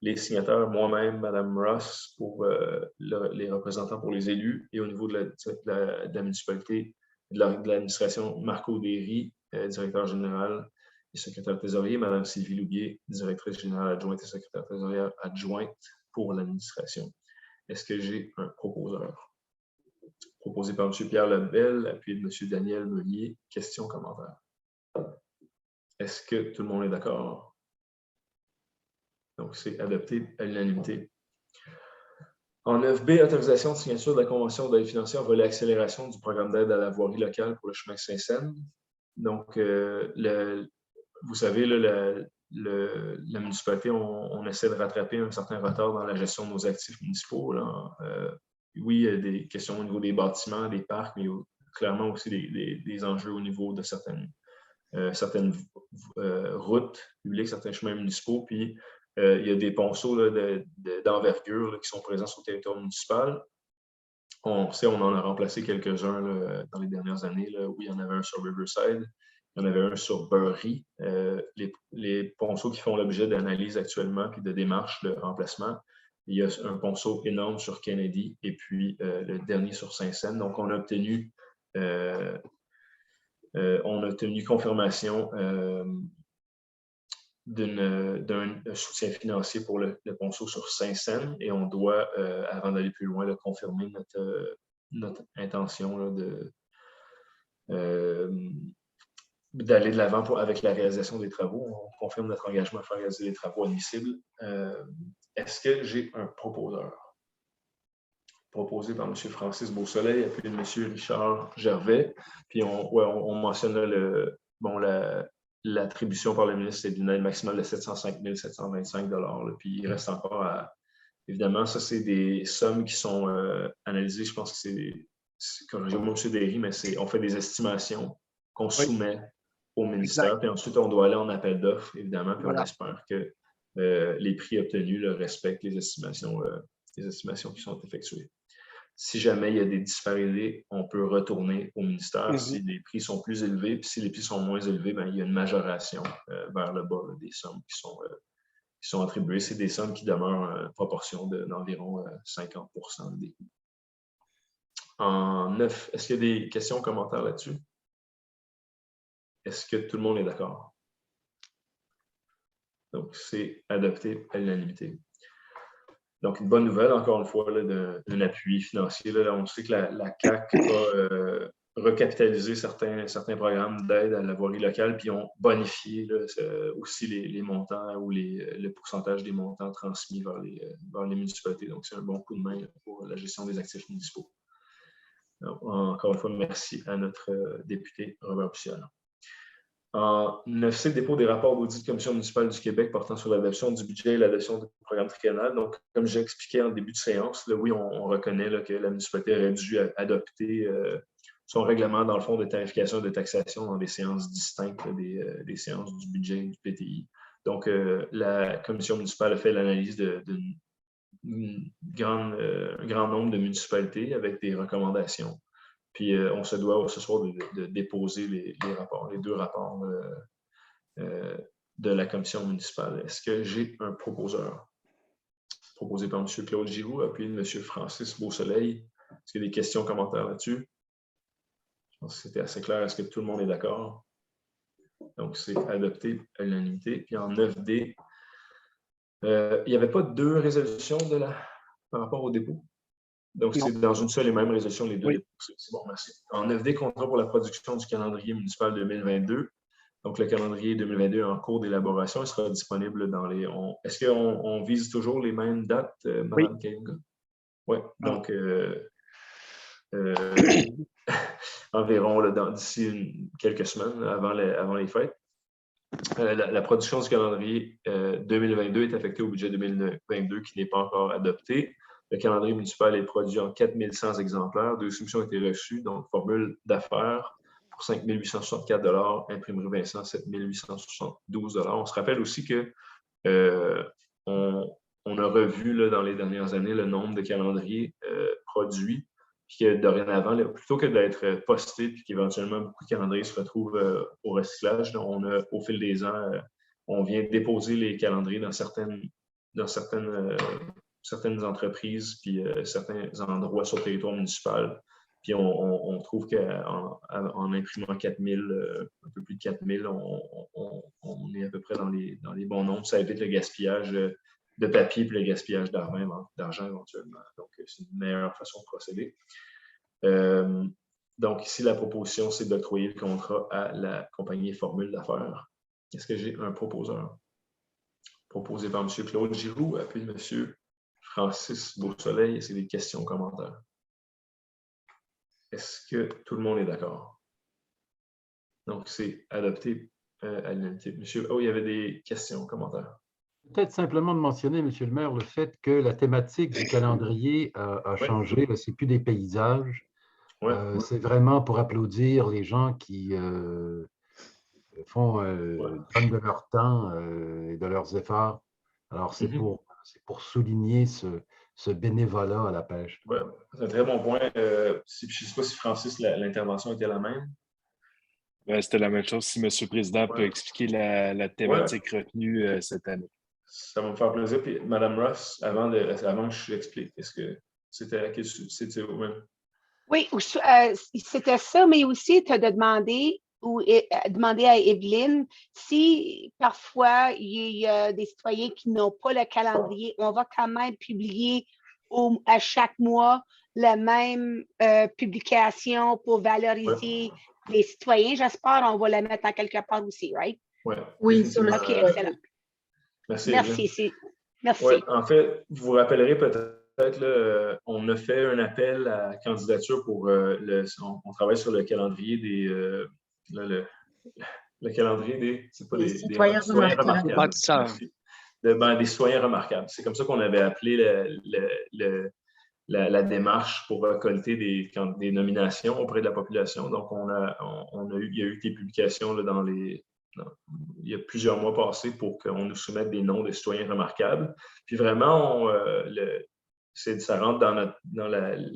les signataires, moi-même, Mme Ross, pour les représentants pour les élus, et au niveau de la municipalité, de l'administration, Marco Derry, directeur général, secrétaire trésorier, Mme Sylvie Loubier, directrice générale adjointe et secrétaire trésorière adjointe pour l'administration. Est-ce que j'ai un proposeur? Proposé par M. Pierre Lebel, appuyé de M. Daniel Meunier. Questions, commentaires? Est-ce que tout le monde est d'accord? Donc, c'est adopté à l'unanimité. En 9B, autorisation de signature de la convention d'aide financière volet accélération du programme d'aide à la voirie locale pour le chemin Saint-Saëns. Donc, vous savez, là, la municipalité, on essaie de rattraper un certain retard dans la gestion de nos actifs municipaux. Là. Oui, il y a des questions au niveau des bâtiments, des parcs, mais il y a clairement aussi des enjeux au niveau de certaines routes publiques, certains chemins municipaux. Puis, il y a des ponceaux d'envergure qui sont présents sur le territoire municipal. On sait, on en a remplacé quelques-uns dans les dernières années. Là, où il y en avait un sur Riverside. Il y en avait un sur Burry. Les ponceaux qui font l'objet d'analyse actuellement puis de démarches de remplacement. Il y a un ponceau énorme sur Kennedy et puis le dernier sur Saint-Saëns. Donc, on a obtenu confirmation d'un soutien financier pour le ponceau sur Saint-Saëns et on doit, avant d'aller plus loin, là, confirmer notre intention là, d'aller de l'avant avec la réalisation des travaux. On confirme notre engagement à faire réaliser les travaux admissibles. Est-ce que j'ai un proposeur? Proposé par M. Francis Beausoleil, appelé M. Richard Gervais. Puis on mentionne là, l'attribution par le ministre, c'est d'une aide maximale de 705 725 $. Puis il reste encore évidemment, ça, c'est des sommes qui sont analysées. Je pense que c'est corrigez-moi, M. Derry, mais on fait des estimations qu'on soumet au ministère. Exact. Puis ensuite, on doit aller en appel d'offres, évidemment, puis on espère que les prix obtenus respectent les estimations qui sont effectuées. Si jamais il y a des disparités, on peut retourner au ministère si les prix sont plus élevés. Puis si les prix sont moins élevés, bien, il y a une majoration vers le bas des sommes qui sont attribuées. C'est des sommes qui demeurent en proportion d'environ 50% des coûts. En 9, est-ce qu'il y a des questions, commentaires là-dessus? Est-ce que tout le monde est d'accord? Donc, c'est adopté à l'unanimité. Donc, une bonne nouvelle, encore une fois, d'un appui financier. Là, on sait que la CAQ a recapitalisé certains programmes d'aide à la voirie locale, puis ont bonifié là, aussi les montants ou le pourcentage des montants transmis vers les municipalités. Donc, c'est un bon coup de main pour la gestion des actifs municipaux. Donc, encore une fois, merci à notre député Robert Bussière. En 9C, dépôt des rapports d'audit de Commission municipale du Québec portant sur l'adoption du budget et l'adoption du programme triennal. Donc, comme j'ai expliqué en début de séance, là, oui, on reconnaît là, que la municipalité aurait dû adopter son règlement, dans le fond, de tarification et de taxation dans des séances distinctes là, des séances du budget et du PTI. Donc, la Commission municipale a fait l'analyse d'un grand nombre de municipalités avec des recommandations. Puis, on se doit ce soir de déposer les rapports, les 2 rapports de la commission municipale. Est-ce que j'ai un proposeur? Proposé par M. Claude Giroux, appuyé de M. Francis Beausoleil. Est-ce qu'il y a des questions, commentaires là-dessus? Je pense que c'était assez clair. Est-ce que tout le monde est d'accord? Donc, c'est adopté à l'unanimité. Puis, en 9D, il n'y avait pas 2 résolutions par rapport au dépôt? Donc, c'est dans une seule et même résolution, les 2 dépôts. C'est bon, merci. En 9D, contrat pour la production du calendrier municipal 2022. Donc, le calendrier 2022 est en cours d'élaboration. Il sera disponible dans les... Est-ce qu'on vise toujours les mêmes dates, Mme Kalinga? Oui. Donc, environ d'ici quelques semaines, avant les fêtes. La production du calendrier 2022 est affectée au budget 2022 qui n'est pas encore adopté. Le calendrier municipal est produit en 4100 exemplaires. 2 soumissions ont été reçues, donc formule d'affaires pour 5 864 $, imprimerie Vincent 7 872 $. On se rappelle aussi que on a revu là, dans les dernières années le nombre de calendriers produits, puis que dorénavant, plutôt que d'être postés, puis qu'éventuellement beaucoup de calendriers se retrouvent au recyclage, là, au fil des ans, on vient déposer les calendriers dans certaines entreprises, puis certains endroits sur le territoire municipal. Puis on trouve qu'en imprimant 4000, un peu plus de 4000, on est à peu près dans les bons nombres. Ça évite le gaspillage de papier et le gaspillage d'argent éventuellement. Donc, c'est une meilleure façon de procéder. Donc, ici, la proposition, c'est d'octroyer le contrat à la compagnie Formule d'affaires. Est-ce que j'ai un proposeur? Proposé par M. Claude Giroux, appuyé de M. Francis Beausoleil. Est-ce qu'il y a des questions, commentaires? Est-ce que tout le monde est d'accord? Donc, c'est adopté à l'unanimité. Monsieur, il y avait des questions, commentaires. Peut-être simplement de mentionner, Monsieur le maire, le fait que la thématique du calendrier a changé. Ce n'est plus des paysages. C'est vraiment pour applaudir les gens qui donnent de leur temps et de leurs efforts. Alors, c'est pour souligner ce bénévolat à la pêche. Ouais, c'est un très bon point. Je ne sais pas si Francis, l'intervention était la même. C'était la même chose. Si M. le Président peut expliquer la thématique retenue cette année. Ça va me faire plaisir. Puis, Mme Ross, avant que je l'explique, est-ce que c'était au même? Oui, c'était ça, mais aussi tu as demandé demander à Evelyne si parfois il y a des citoyens qui n'ont pas le calendrier, on va quand même publier à chaque mois la même publication pour valoriser les citoyens. J'espère qu'on va la mettre en quelque part aussi, right? Oui, sur le OK, excellent. Merci. Merci. Ouais, en fait, vous vous rappellerez peut-être, là, on a fait un appel à candidature pour on travaille sur le calendrier des le calendrier des citoyens remarquables. Merci. Des citoyens remarquables. C'est comme ça qu'on avait appelé la démarche pour récolter des nominations auprès de la population. Donc, il y a eu des publications là, il y a plusieurs mois passés pour qu'on nous soumette des noms de citoyens remarquables. Puis vraiment, ça rentre dans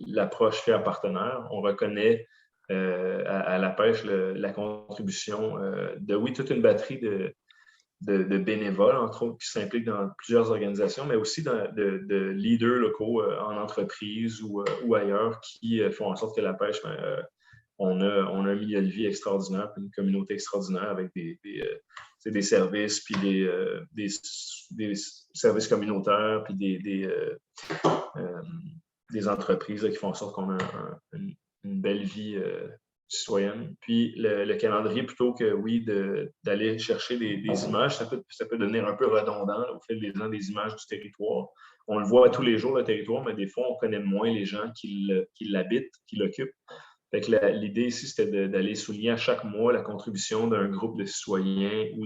l'approche faire partenaire. On reconnaît à la pêche la contribution de toute une batterie de bénévoles, entre autres, qui s'impliquent dans plusieurs organisations, mais aussi de leaders locaux en entreprise ou ailleurs qui font en sorte que la pêche, on a un milieu de vie extraordinaire, puis une communauté extraordinaire avec des services, puis des services communautaires, puis des entreprises qui font en sorte qu'on a une belle vie citoyenne. Puis le calendrier, plutôt que, d'aller chercher des images, ça peut devenir un peu redondant au fil des ans, des images du territoire. On le voit tous les jours, le territoire, mais des fois, on connaît moins les gens qui l'habitent, qui l'occupent. Fait que l'idée ici, c'était d'aller souligner à chaque mois la contribution d'un groupe de citoyens ou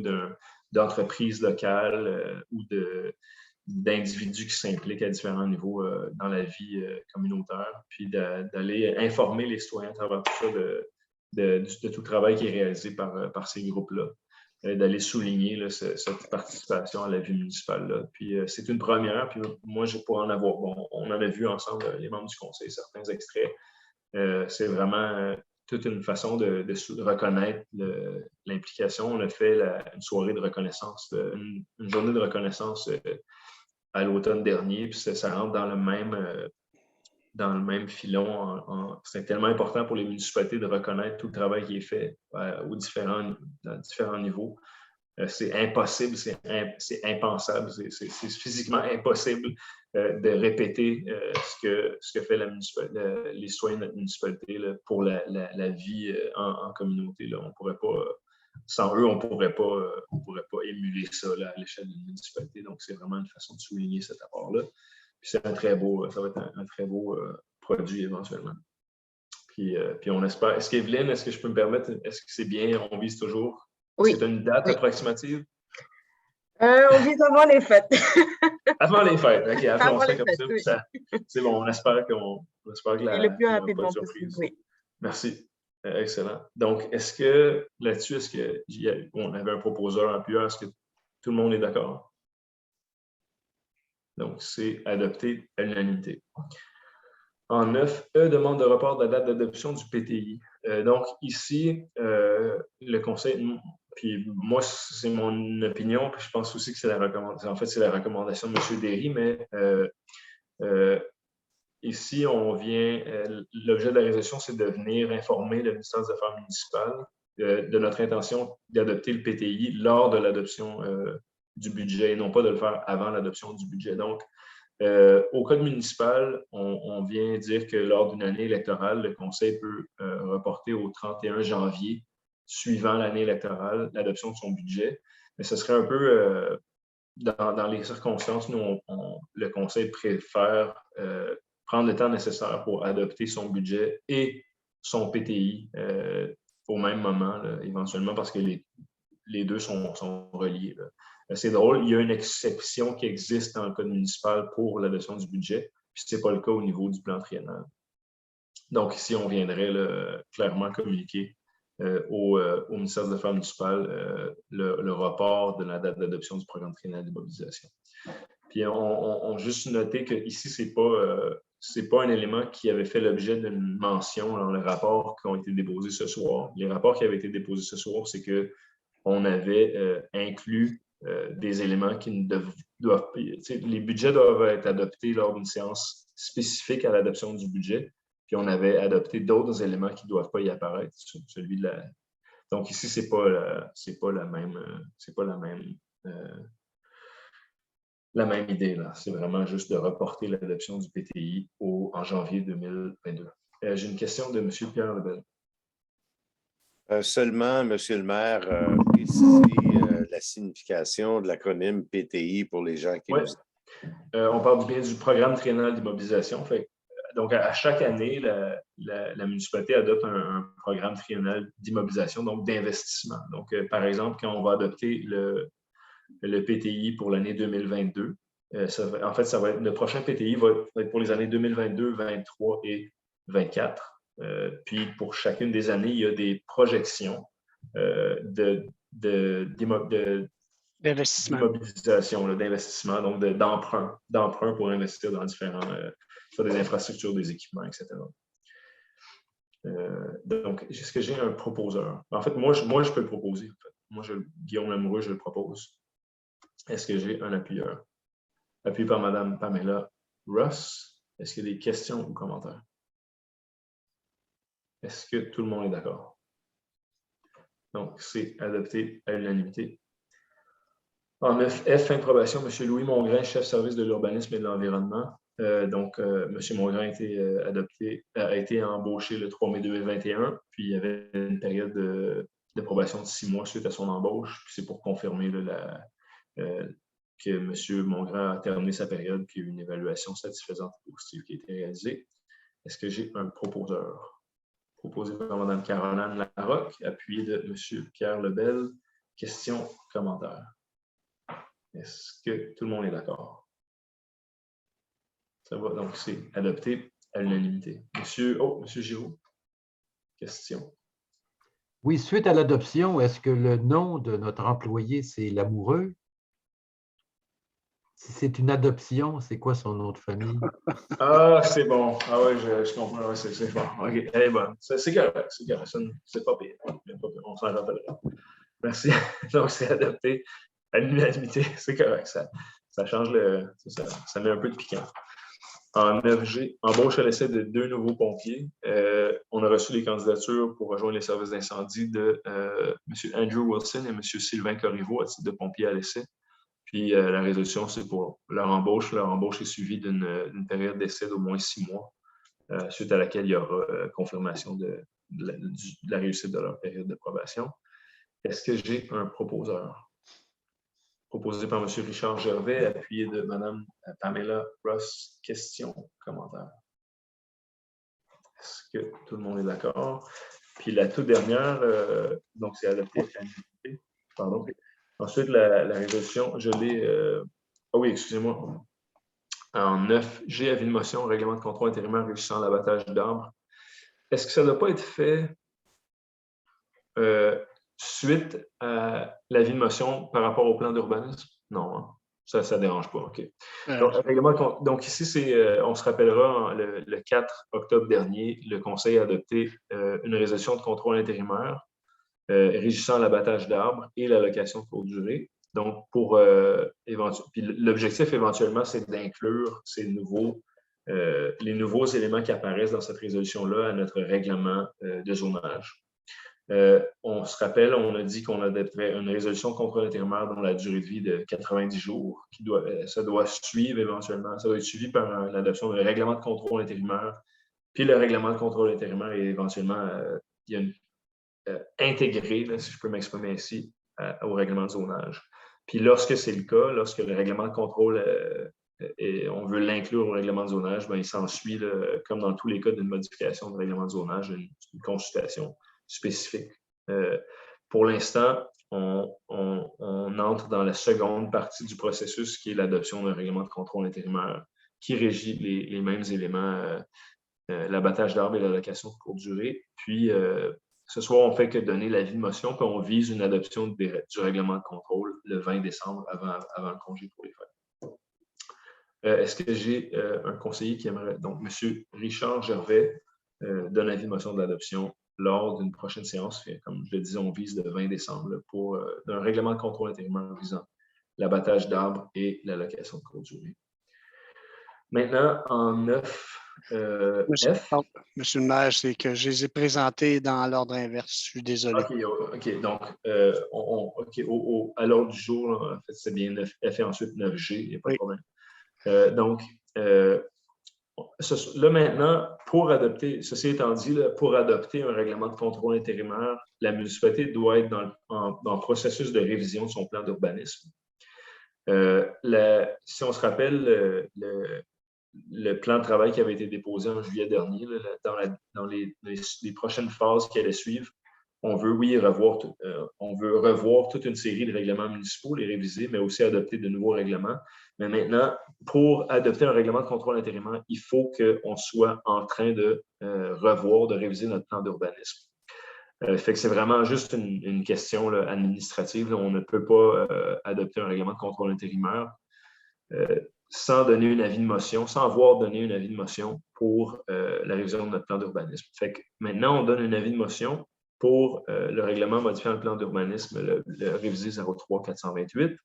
d'entreprises locales ou d'individus qui s'impliquent à différents niveaux dans la vie communautaire, puis d'aller informer les citoyens à travers tout ça de tout le travail qui est réalisé par ces groupes-là, d'aller souligner là, cette participation à la vie municipale. Là. Puis c'est une première, puis moi, je pourrais en avoir, on en a vu ensemble, les membres du conseil, certains extraits. C'est vraiment toute une façon de reconnaître l'implication. On a fait une soirée de reconnaissance, une journée de reconnaissance à l'automne dernier, puis ça rentre dans le même filon. C'est tellement important pour les municipalités de reconnaître tout le travail qui est fait à différents niveaux. C'est impossible, c'est impensable, c'est physiquement impossible de répéter ce que fait les citoyens de notre municipalité là, pour la vie en communauté. Là. On pourrait pas, sans eux, on ne pourrait pas émuler ça là, à l'échelle d'une municipalité. Donc, c'est vraiment une façon de souligner cet apport-là. Puis ça va être un très beau produit éventuellement. Puis on espère. Est-ce qu'Evelyne, est-ce que je peux me permettre, est-ce que c'est bien, on vise toujours? Oui. C'est une date approximative? On vise avant les fêtes. Avant les fêtes, OK. Avant les fêtes, comme ça. C'est bon, on espère que le plus rapidement possible, oui. Merci. Excellent. Donc, est-ce que là-dessus, on avait un proposeur en plus, est-ce que tout le monde est d'accord? Donc, c'est adopté à l'unanimité. En 9E, demande de report de la date d'adoption du PTI. Donc, ici, le conseil, puis moi, c'est mon opinion, puis je pense aussi que c'est la recommandation. En fait, c'est la recommandation de M. Derry, mais ici, l'objet de la résolution, c'est de venir informer le ministère des Affaires municipales de notre intention d'adopter le PTI lors de l'adoption du budget et non pas de le faire avant l'adoption du budget. Donc, au code municipal, on vient dire que lors d'une année électorale, le conseil peut reporter au 31 janvier suivant l'année électorale l'adoption de son budget. Mais ce serait un peu, dans les circonstances, nous, le conseil préfère prendre le temps nécessaire pour adopter son budget et son PTI au même moment, là, éventuellement, parce que les deux sont reliés. Là. C'est drôle, il y a une exception qui existe dans le code municipal pour l'adoption du budget, puis ce n'est pas le cas au niveau du plan triennal. Donc, ici, on viendrait là, clairement communiquer au ministère des Affaires municipales le report de la date d'adoption du programme triennal de mobilisation. Puis, on juste noté qu'ici, c'est pas un élément qui avait fait l'objet d'une mention dans les rapports qui ont été déposés ce soir. Les rapports qui avaient été déposés ce soir, c'est qu'on avait inclus des éléments qui ne doivent pas. Les budgets doivent être adoptés lors d'une séance spécifique à l'adoption du budget. Puis on avait adopté d'autres éléments qui ne doivent pas y apparaître, celui de Donc ici, c'est pas la même idée, là. C'est vraiment juste de reporter l'adoption du PTI en janvier 2022. J'ai une question de M. Pierre Lebel. Seulement, Monsieur le maire, préciser la signification de l'acronyme PTI pour les gens qui nous... On parle bien du programme triennal d'immobilisation. Donc, à chaque année, la municipalité adopte un programme triennal d'immobilisation, donc d'investissement. Donc, par exemple, quand on va adopter le PTI pour l'année 2022, le prochain PTI va être pour les années 2022, 2023 et 2024. Puis, pour chacune des années, il y a des projections d'immobilisation, d'investissement, donc d'emprunt pour investir dans sur des infrastructures, des équipements, etc. Donc, est-ce que j'ai un proposeur? En fait, moi, je peux le proposer. En fait. Moi, Guillaume Lamoureux, je le propose. Est-ce que j'ai un appuyeur? Appuyé par Mme Pamela Ross. Est-ce qu'il y a des questions ou commentaires? Est-ce que tout le monde est d'accord? Donc, c'est adopté à l'unanimité. En 9F, fin de probation, M. Louis Mongrain, chef service de l'urbanisme et de l'environnement. Donc, M. Mongrain a été embauché le 3 mai 2021, puis il y avait une période de probation de 6 mois suite à son embauche. Puis c'est pour confirmer que M. Mongrain a terminé sa période, puis il y a eu une évaluation satisfaisante et positive qui a été réalisée. Est-ce que j'ai un proposeur? Proposé par Mme Caroline Larocque, appuyé de M. Pierre Lebel. Questions, commentaires? Est-ce que tout le monde est d'accord? Ça va, donc c'est adopté à l'unanimité. Monsieur Giroux, question. Oui, suite à l'adoption, est-ce que le nom de notre employé, c'est Lamoureux? Si c'est une adoption, c'est quoi son nom de famille? Ah, c'est bon. Ah oui, je comprends. Ouais, c'est bon. OK, elle est bonne. C'est correct. C'est pas pire. On s'en rappellera. Merci. Donc, c'est adopté à l'unanimité. C'est correct. Ça change ça met un peu de piquant. En 9G, embauche à l'essai de 2 nouveaux pompiers. On a reçu les candidatures pour rejoindre les services d'incendie de M. Andrew Wilson et M. Sylvain Corriveau à titre de pompiers à l'essai. Puis la résolution, c'est pour leur embauche. Leur embauche est suivie d'une période d'essai d'au moins 6 mois, suite à laquelle il y aura confirmation de la réussite de leur période de probation. Est-ce que j'ai un proposeur? Proposé par M. Richard Gervais, appuyé de Mme Pamela Ross. Questions, commentaires? Est-ce que tout le monde est d'accord? Puis la toute dernière, donc c'est adopté à l'unanimité. Pardon. Ensuite, la résolution, je l'ai... Ah oui, excusez-moi. En 9G, avis de motion, règlement de contrôle intérimaire régissant l'abattage d'arbres. Est-ce que ça ne doit pas être fait suite à l'avis de motion par rapport au plan d'urbanisme? Non, hein? Ça ne dérange pas. OK. Donc ici, on se rappellera, le 4 octobre dernier, le Conseil a adopté une résolution de contrôle intérimaire régissant l'abattage d'arbres et l'allocation de courte durée. Donc, puis l'objectif éventuellement, c'est d'inclure les nouveaux éléments qui apparaissent dans cette résolution-là à notre règlement de zonage. On se rappelle, on a dit qu'on adopterait une résolution de contrôle intérimaire dont la durée de vie de 90 jours. Ça doit suivre éventuellement, ça doit être suivi par l'adoption d'un règlement de contrôle intérimaire. Puis le règlement de contrôle intérimaire est éventuellement intégré, là, si je peux m'exprimer ainsi, au règlement de zonage. Puis lorsque c'est le cas, lorsque le règlement de contrôle, on veut l'inclure au règlement de zonage, il s'ensuit, comme dans tous les cas d'une modification de règlement de zonage, une consultation spécifique. Pour l'instant, on entre dans la seconde partie du processus qui est l'adoption d'un règlement de contrôle intérimaire qui régit les mêmes éléments, l'abattage d'arbres et l'allocation de courte durée. Puis, ce soir, on ne fait que donner l'avis de motion, puis on vise une adoption du règlement de contrôle le 20 décembre avant le congé pour les fêtes. Est-ce que j'ai un conseiller qui aimerait... Donc, M. Richard Gervais donne l'avis de motion de l'adoption lors d'une prochaine séance. Comme je le disais, on vise le 20 décembre pour un règlement de contrôle intérimaire visant l'abattage d'arbres et l'allocation de courte durée. Maintenant, en 9, Monsieur le maire, c'est que je les ai présentés dans l'ordre inverse. Je suis désolé. OK. Donc, à l'ordre du jour, là, en fait, c'est bien F et ensuite 9G, il n'y a pas de problème. Donc, là maintenant, ceci étant dit, là, pour adopter un règlement de contrôle intérimaire, la municipalité doit être dans le processus de révision de son plan d'urbanisme. Si on se rappelle, le plan de travail qui avait été déposé en juillet dernier, là, dans les prochaines phases qui allaient suivre, on veut revoir toute une série de règlements municipaux, les réviser, mais aussi adopter de nouveaux règlements. Mais maintenant, pour adopter un règlement de contrôle intérimaire, il faut qu'on soit en train de de réviser notre plan d'urbanisme. Fait que c'est vraiment juste une question là, administrative. Là. On ne peut pas adopter un règlement de contrôle intérimaire sans donner un avis de motion, sans avoir donné un avis de motion pour la révision de notre plan d'urbanisme. Fait que maintenant, on donne un avis de motion pour le règlement modifiant le plan d'urbanisme, le révisé 03-428.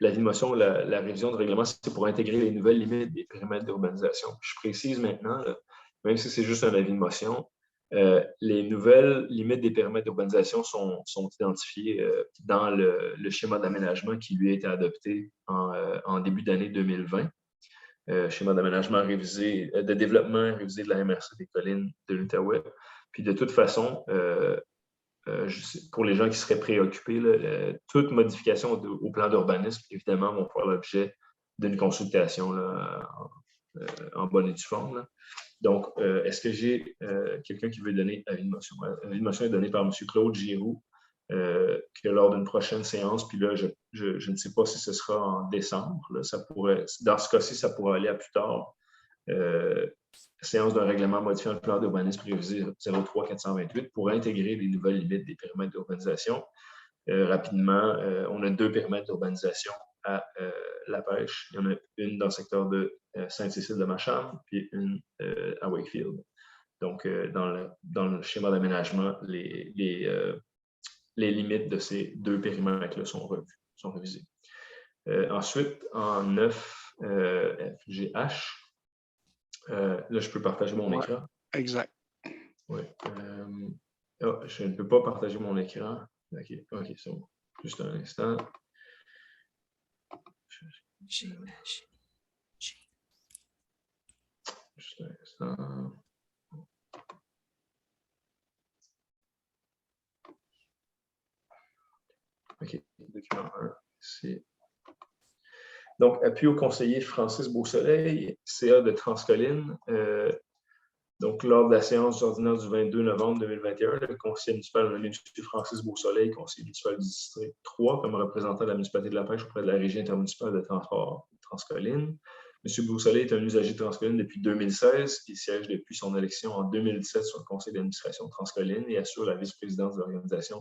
L'avis de motion, la révision du règlement, c'est pour intégrer les nouvelles limites des périmètres d'urbanisation. Je précise maintenant, là, même si c'est juste un avis de motion, les nouvelles limites des périmètres d'urbanisation sont identifiées dans le schéma d'aménagement qui lui a été adopté en début d'année 2020. Schéma d'aménagement révisé, de développement révisé de la MRC des collines de l'Outaouais. Puis de toute façon, pour les gens qui seraient préoccupés, toute modification au plan d'urbanisme, évidemment, vont faire l'objet d'une consultation là, en bonne et due forme. Là. Donc, est-ce que j'ai quelqu'un qui veut donner avis de motion? L'avis de motion est donné par M. Claude Giroux, que lors d'une prochaine séance, puis là, je ne sais pas si ce sera en décembre. Là, dans ce cas-ci, ça pourrait aller à plus tard. Séance d'un règlement modifiant le plan d'urbanisme révisé 03-428 pour intégrer les nouvelles limites des périmètres d'urbanisation. Rapidement, on a 2 périmètres d'urbanisation à la pêche. Il y en a une dans le secteur de Sainte-Cécile-de-Macham, puis une à Wakefield. Donc, dans le schéma d'aménagement, les limites de ces 2 périmètres-là sont révisées. Ensuite, en 9 FGH, là, je peux partager mon écran. Exact. Oui. Je ne peux pas partager mon écran. OK, c'est bon. Juste un instant. Juste un instant. OK, document 1, c'est... Donc, appui au conseiller Francis Beausoleil, CA de Transcolline. Donc, lors de la séance ordinaire du 22 novembre 2021, le conseiller municipal a nommé M. Francis Beausoleil, conseiller municipal du district 3, comme représentant de la municipalité de la pêche auprès de la régie intermunicipale de transport Transcolline. M. Beausoleil est un usager de Transcolline depuis 2016. Il siège depuis son élection en 2017 sur le conseil d'administration de Transcolline et assure la vice-présidence de l'organisation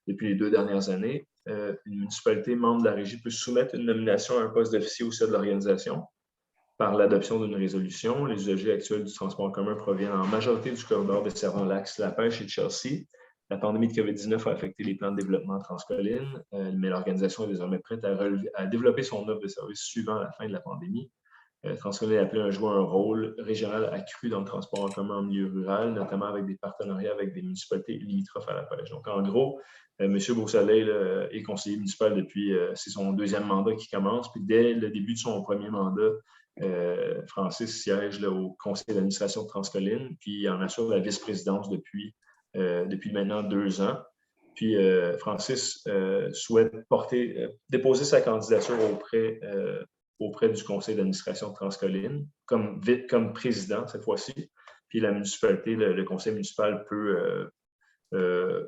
depuis les 2 dernières années. Une municipalité membre de la régie peut soumettre une nomination à un poste d'officier au sein de l'organisation par l'adoption d'une résolution. Les usagers actuels du transport en commun proviennent en majorité du corridor desservant l'axe La Pêche et Chelsea. La pandémie de COVID-19 a affecté les plans de développement de Transcolline, mais l'organisation est désormais prête à développer son offre de services suivant la fin de la pandémie. Transcolline est appelé à jouer un rôle régional accru dans le transport en commun en milieu rural, notamment avec des partenariats avec des municipalités limitrophes à la pêche. Donc, en gros, M. Beausoleil est conseiller municipal depuis, c'est son 2e mandat qui commence. Puis dès le début de son 1er mandat, Francis siège là, au conseil d'administration de Transcolline, puis il en assure la vice-présidence depuis maintenant 2 ans. Puis Francis souhaite déposer sa candidature auprès du conseil d'administration de Transcolline, comme président cette fois-ci. Puis la municipalité, le conseil municipal peut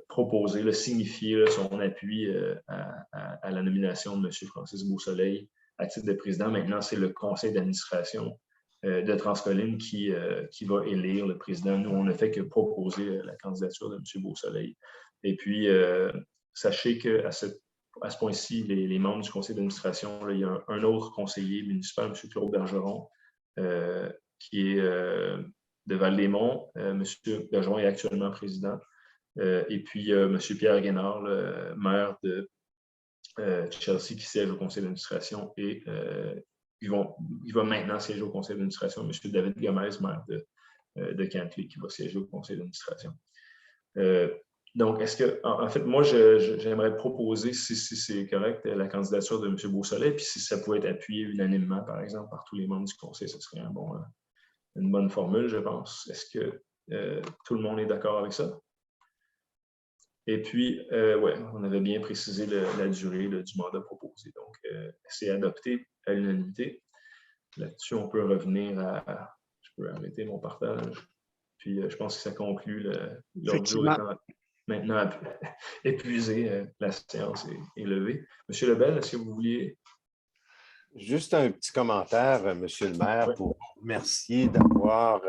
proposer, signifier son appui à la nomination de M. Francis Beausoleil à titre de président. Maintenant, c'est le conseil d'administration de Transcolline qui va élire le président. Nous, on n'a fait que proposer la candidature de M. Beausoleil. Et puis, sachez qu'à ce point-ci, les membres du conseil d'administration, il y a un autre conseiller municipal, M. Claude Bergeron, qui est de Val-des-Monts. M. Bergeron est actuellement président. Et puis, M. Pierre Guénard, le maire de Chelsea, qui siège au conseil d'administration et va maintenant siéger au conseil d'administration. M. David Gomez, maire de Cantley, qui va siéger au conseil d'administration. Donc, en fait, moi, j'aimerais proposer, si c'est correct, la candidature de M. Beausoleil, puis si ça pouvait être appuyé unanimement, par exemple, par tous les membres du conseil, ce serait une bonne formule, je pense. Est-ce que tout le monde est d'accord avec ça? Et puis, on avait bien précisé la durée du mandat proposé. Donc, c'est adopté à l'unanimité. Là-dessus, on peut revenir à... Je peux arrêter mon partage. Puis, je pense que ça conclut l'ordre du jour étant maintenant épuisé. La séance est levée. Monsieur Lebel, est-ce que vous vouliez... Juste un petit commentaire, Monsieur le maire, pour vous remercier d'avoir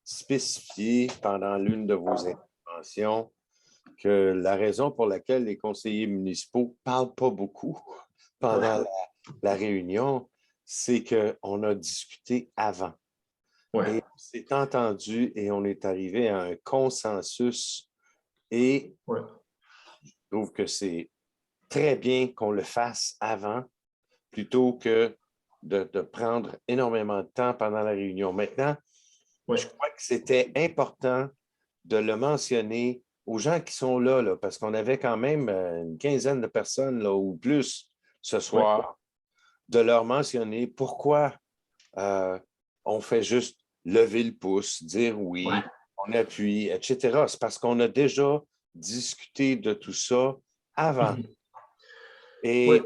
spécifié pendant l'une de vos interventions que la raison pour laquelle les conseillers municipaux ne parlent pas beaucoup pendant la réunion, c'est qu'on a discuté avant. Et on s'est entendu et on est arrivé à un consensus. Et je trouve que c'est très bien qu'on le fasse avant plutôt que de prendre énormément de temps pendant la réunion. Maintenant, je crois que c'était important de le mentionner aux gens qui sont là, parce qu'on avait quand même une quinzaine de personnes là, ou plus ce soir, de leur mentionner pourquoi on fait juste lever le pouce, dire oui, on appuie, etc. C'est parce qu'on a déjà discuté de tout ça avant. Et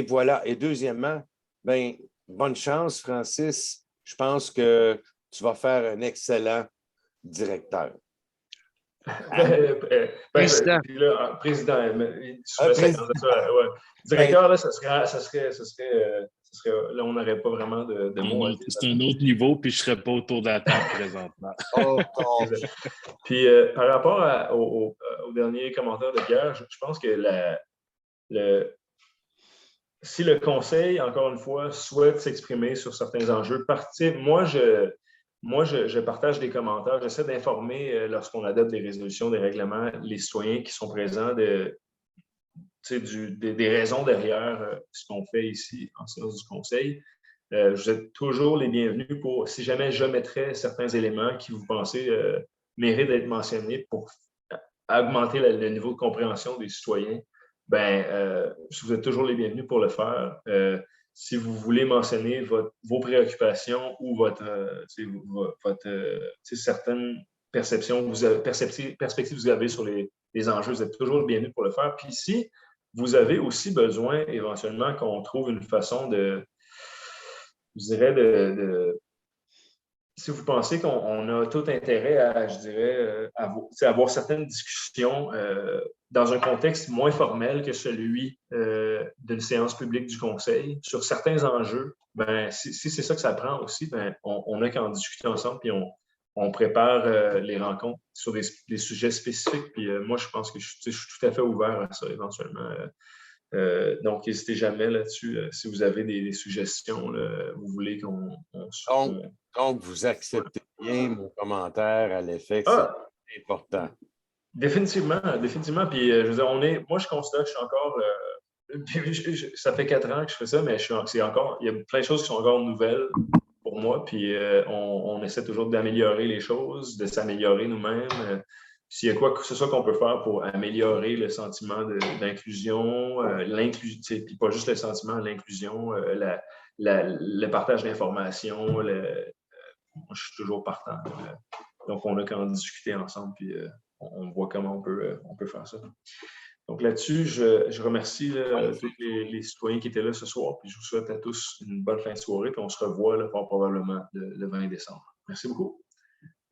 voilà. Et deuxièmement, bonne chance, Francis. Je pense que tu vas faire un excellent directeur. Président. Directeur, là, ça serait là, on n'aurait pas vraiment de mots. C'est un autre niveau, puis je ne serais pas autour de la table présentement. Puis, par rapport au dernier commentaire de Pierre, je pense que si le conseil, encore une fois, souhaite s'exprimer sur certains enjeux, moi, je partage des commentaires. J'essaie d'informer, lorsqu'on adopte des résolutions, des règlements, les citoyens qui sont présents des raisons derrière ce qu'on fait ici en séance du conseil. Vous êtes toujours les bienvenus pour, si jamais je mettrais certains éléments qui vous pensez méritent d'être mentionnés pour augmenter le niveau de compréhension des citoyens, vous êtes toujours les bienvenus pour le faire. Si vous voulez mentionner vos préoccupations ou certaines perceptions, perspectives que vous avez sur les enjeux, vous êtes toujours les bienvenus pour le faire. Puis si vous avez aussi besoin éventuellement qu'on trouve une façon si vous pensez qu'on a tout intérêt à, avoir certaines discussions dans un contexte moins formel que celui d'une séance publique du Conseil sur certains enjeux, si c'est ça que ça prend aussi, on n'a qu'à en discuter ensemble, puis on prépare les rencontres sur des sujets spécifiques. Puis moi, je pense que je suis tout à fait ouvert à ça éventuellement. Donc, n'hésitez jamais là-dessus. Si vous avez des suggestions, vous voulez qu'on... Donc, vous acceptez bien mon commentaire à l'effet que c'est important. Définitivement. Puis, je veux dire, moi, je considère que je suis encore... ça fait 4 ans que je fais ça, mais il y a plein de choses qui sont encore nouvelles pour moi. Puis, on essaie toujours d'améliorer les choses, de s'améliorer nous-mêmes. S'il y a quoi que ce soit qu'on peut faire pour améliorer le sentiment d'inclusion, puis pas juste le sentiment, l'inclusion, le partage d'informations, moi, je suis toujours partant. Donc, on a qu'à en discuter ensemble, puis on voit comment on peut faire ça. Donc, là-dessus, je remercie tous les citoyens qui étaient là ce soir, puis je vous souhaite à tous une bonne fin de soirée, puis on se revoit là, probablement le 20 décembre. Merci beaucoup.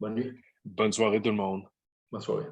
Bonne nuit. Bonne soirée tout le monde. Bonne soirée.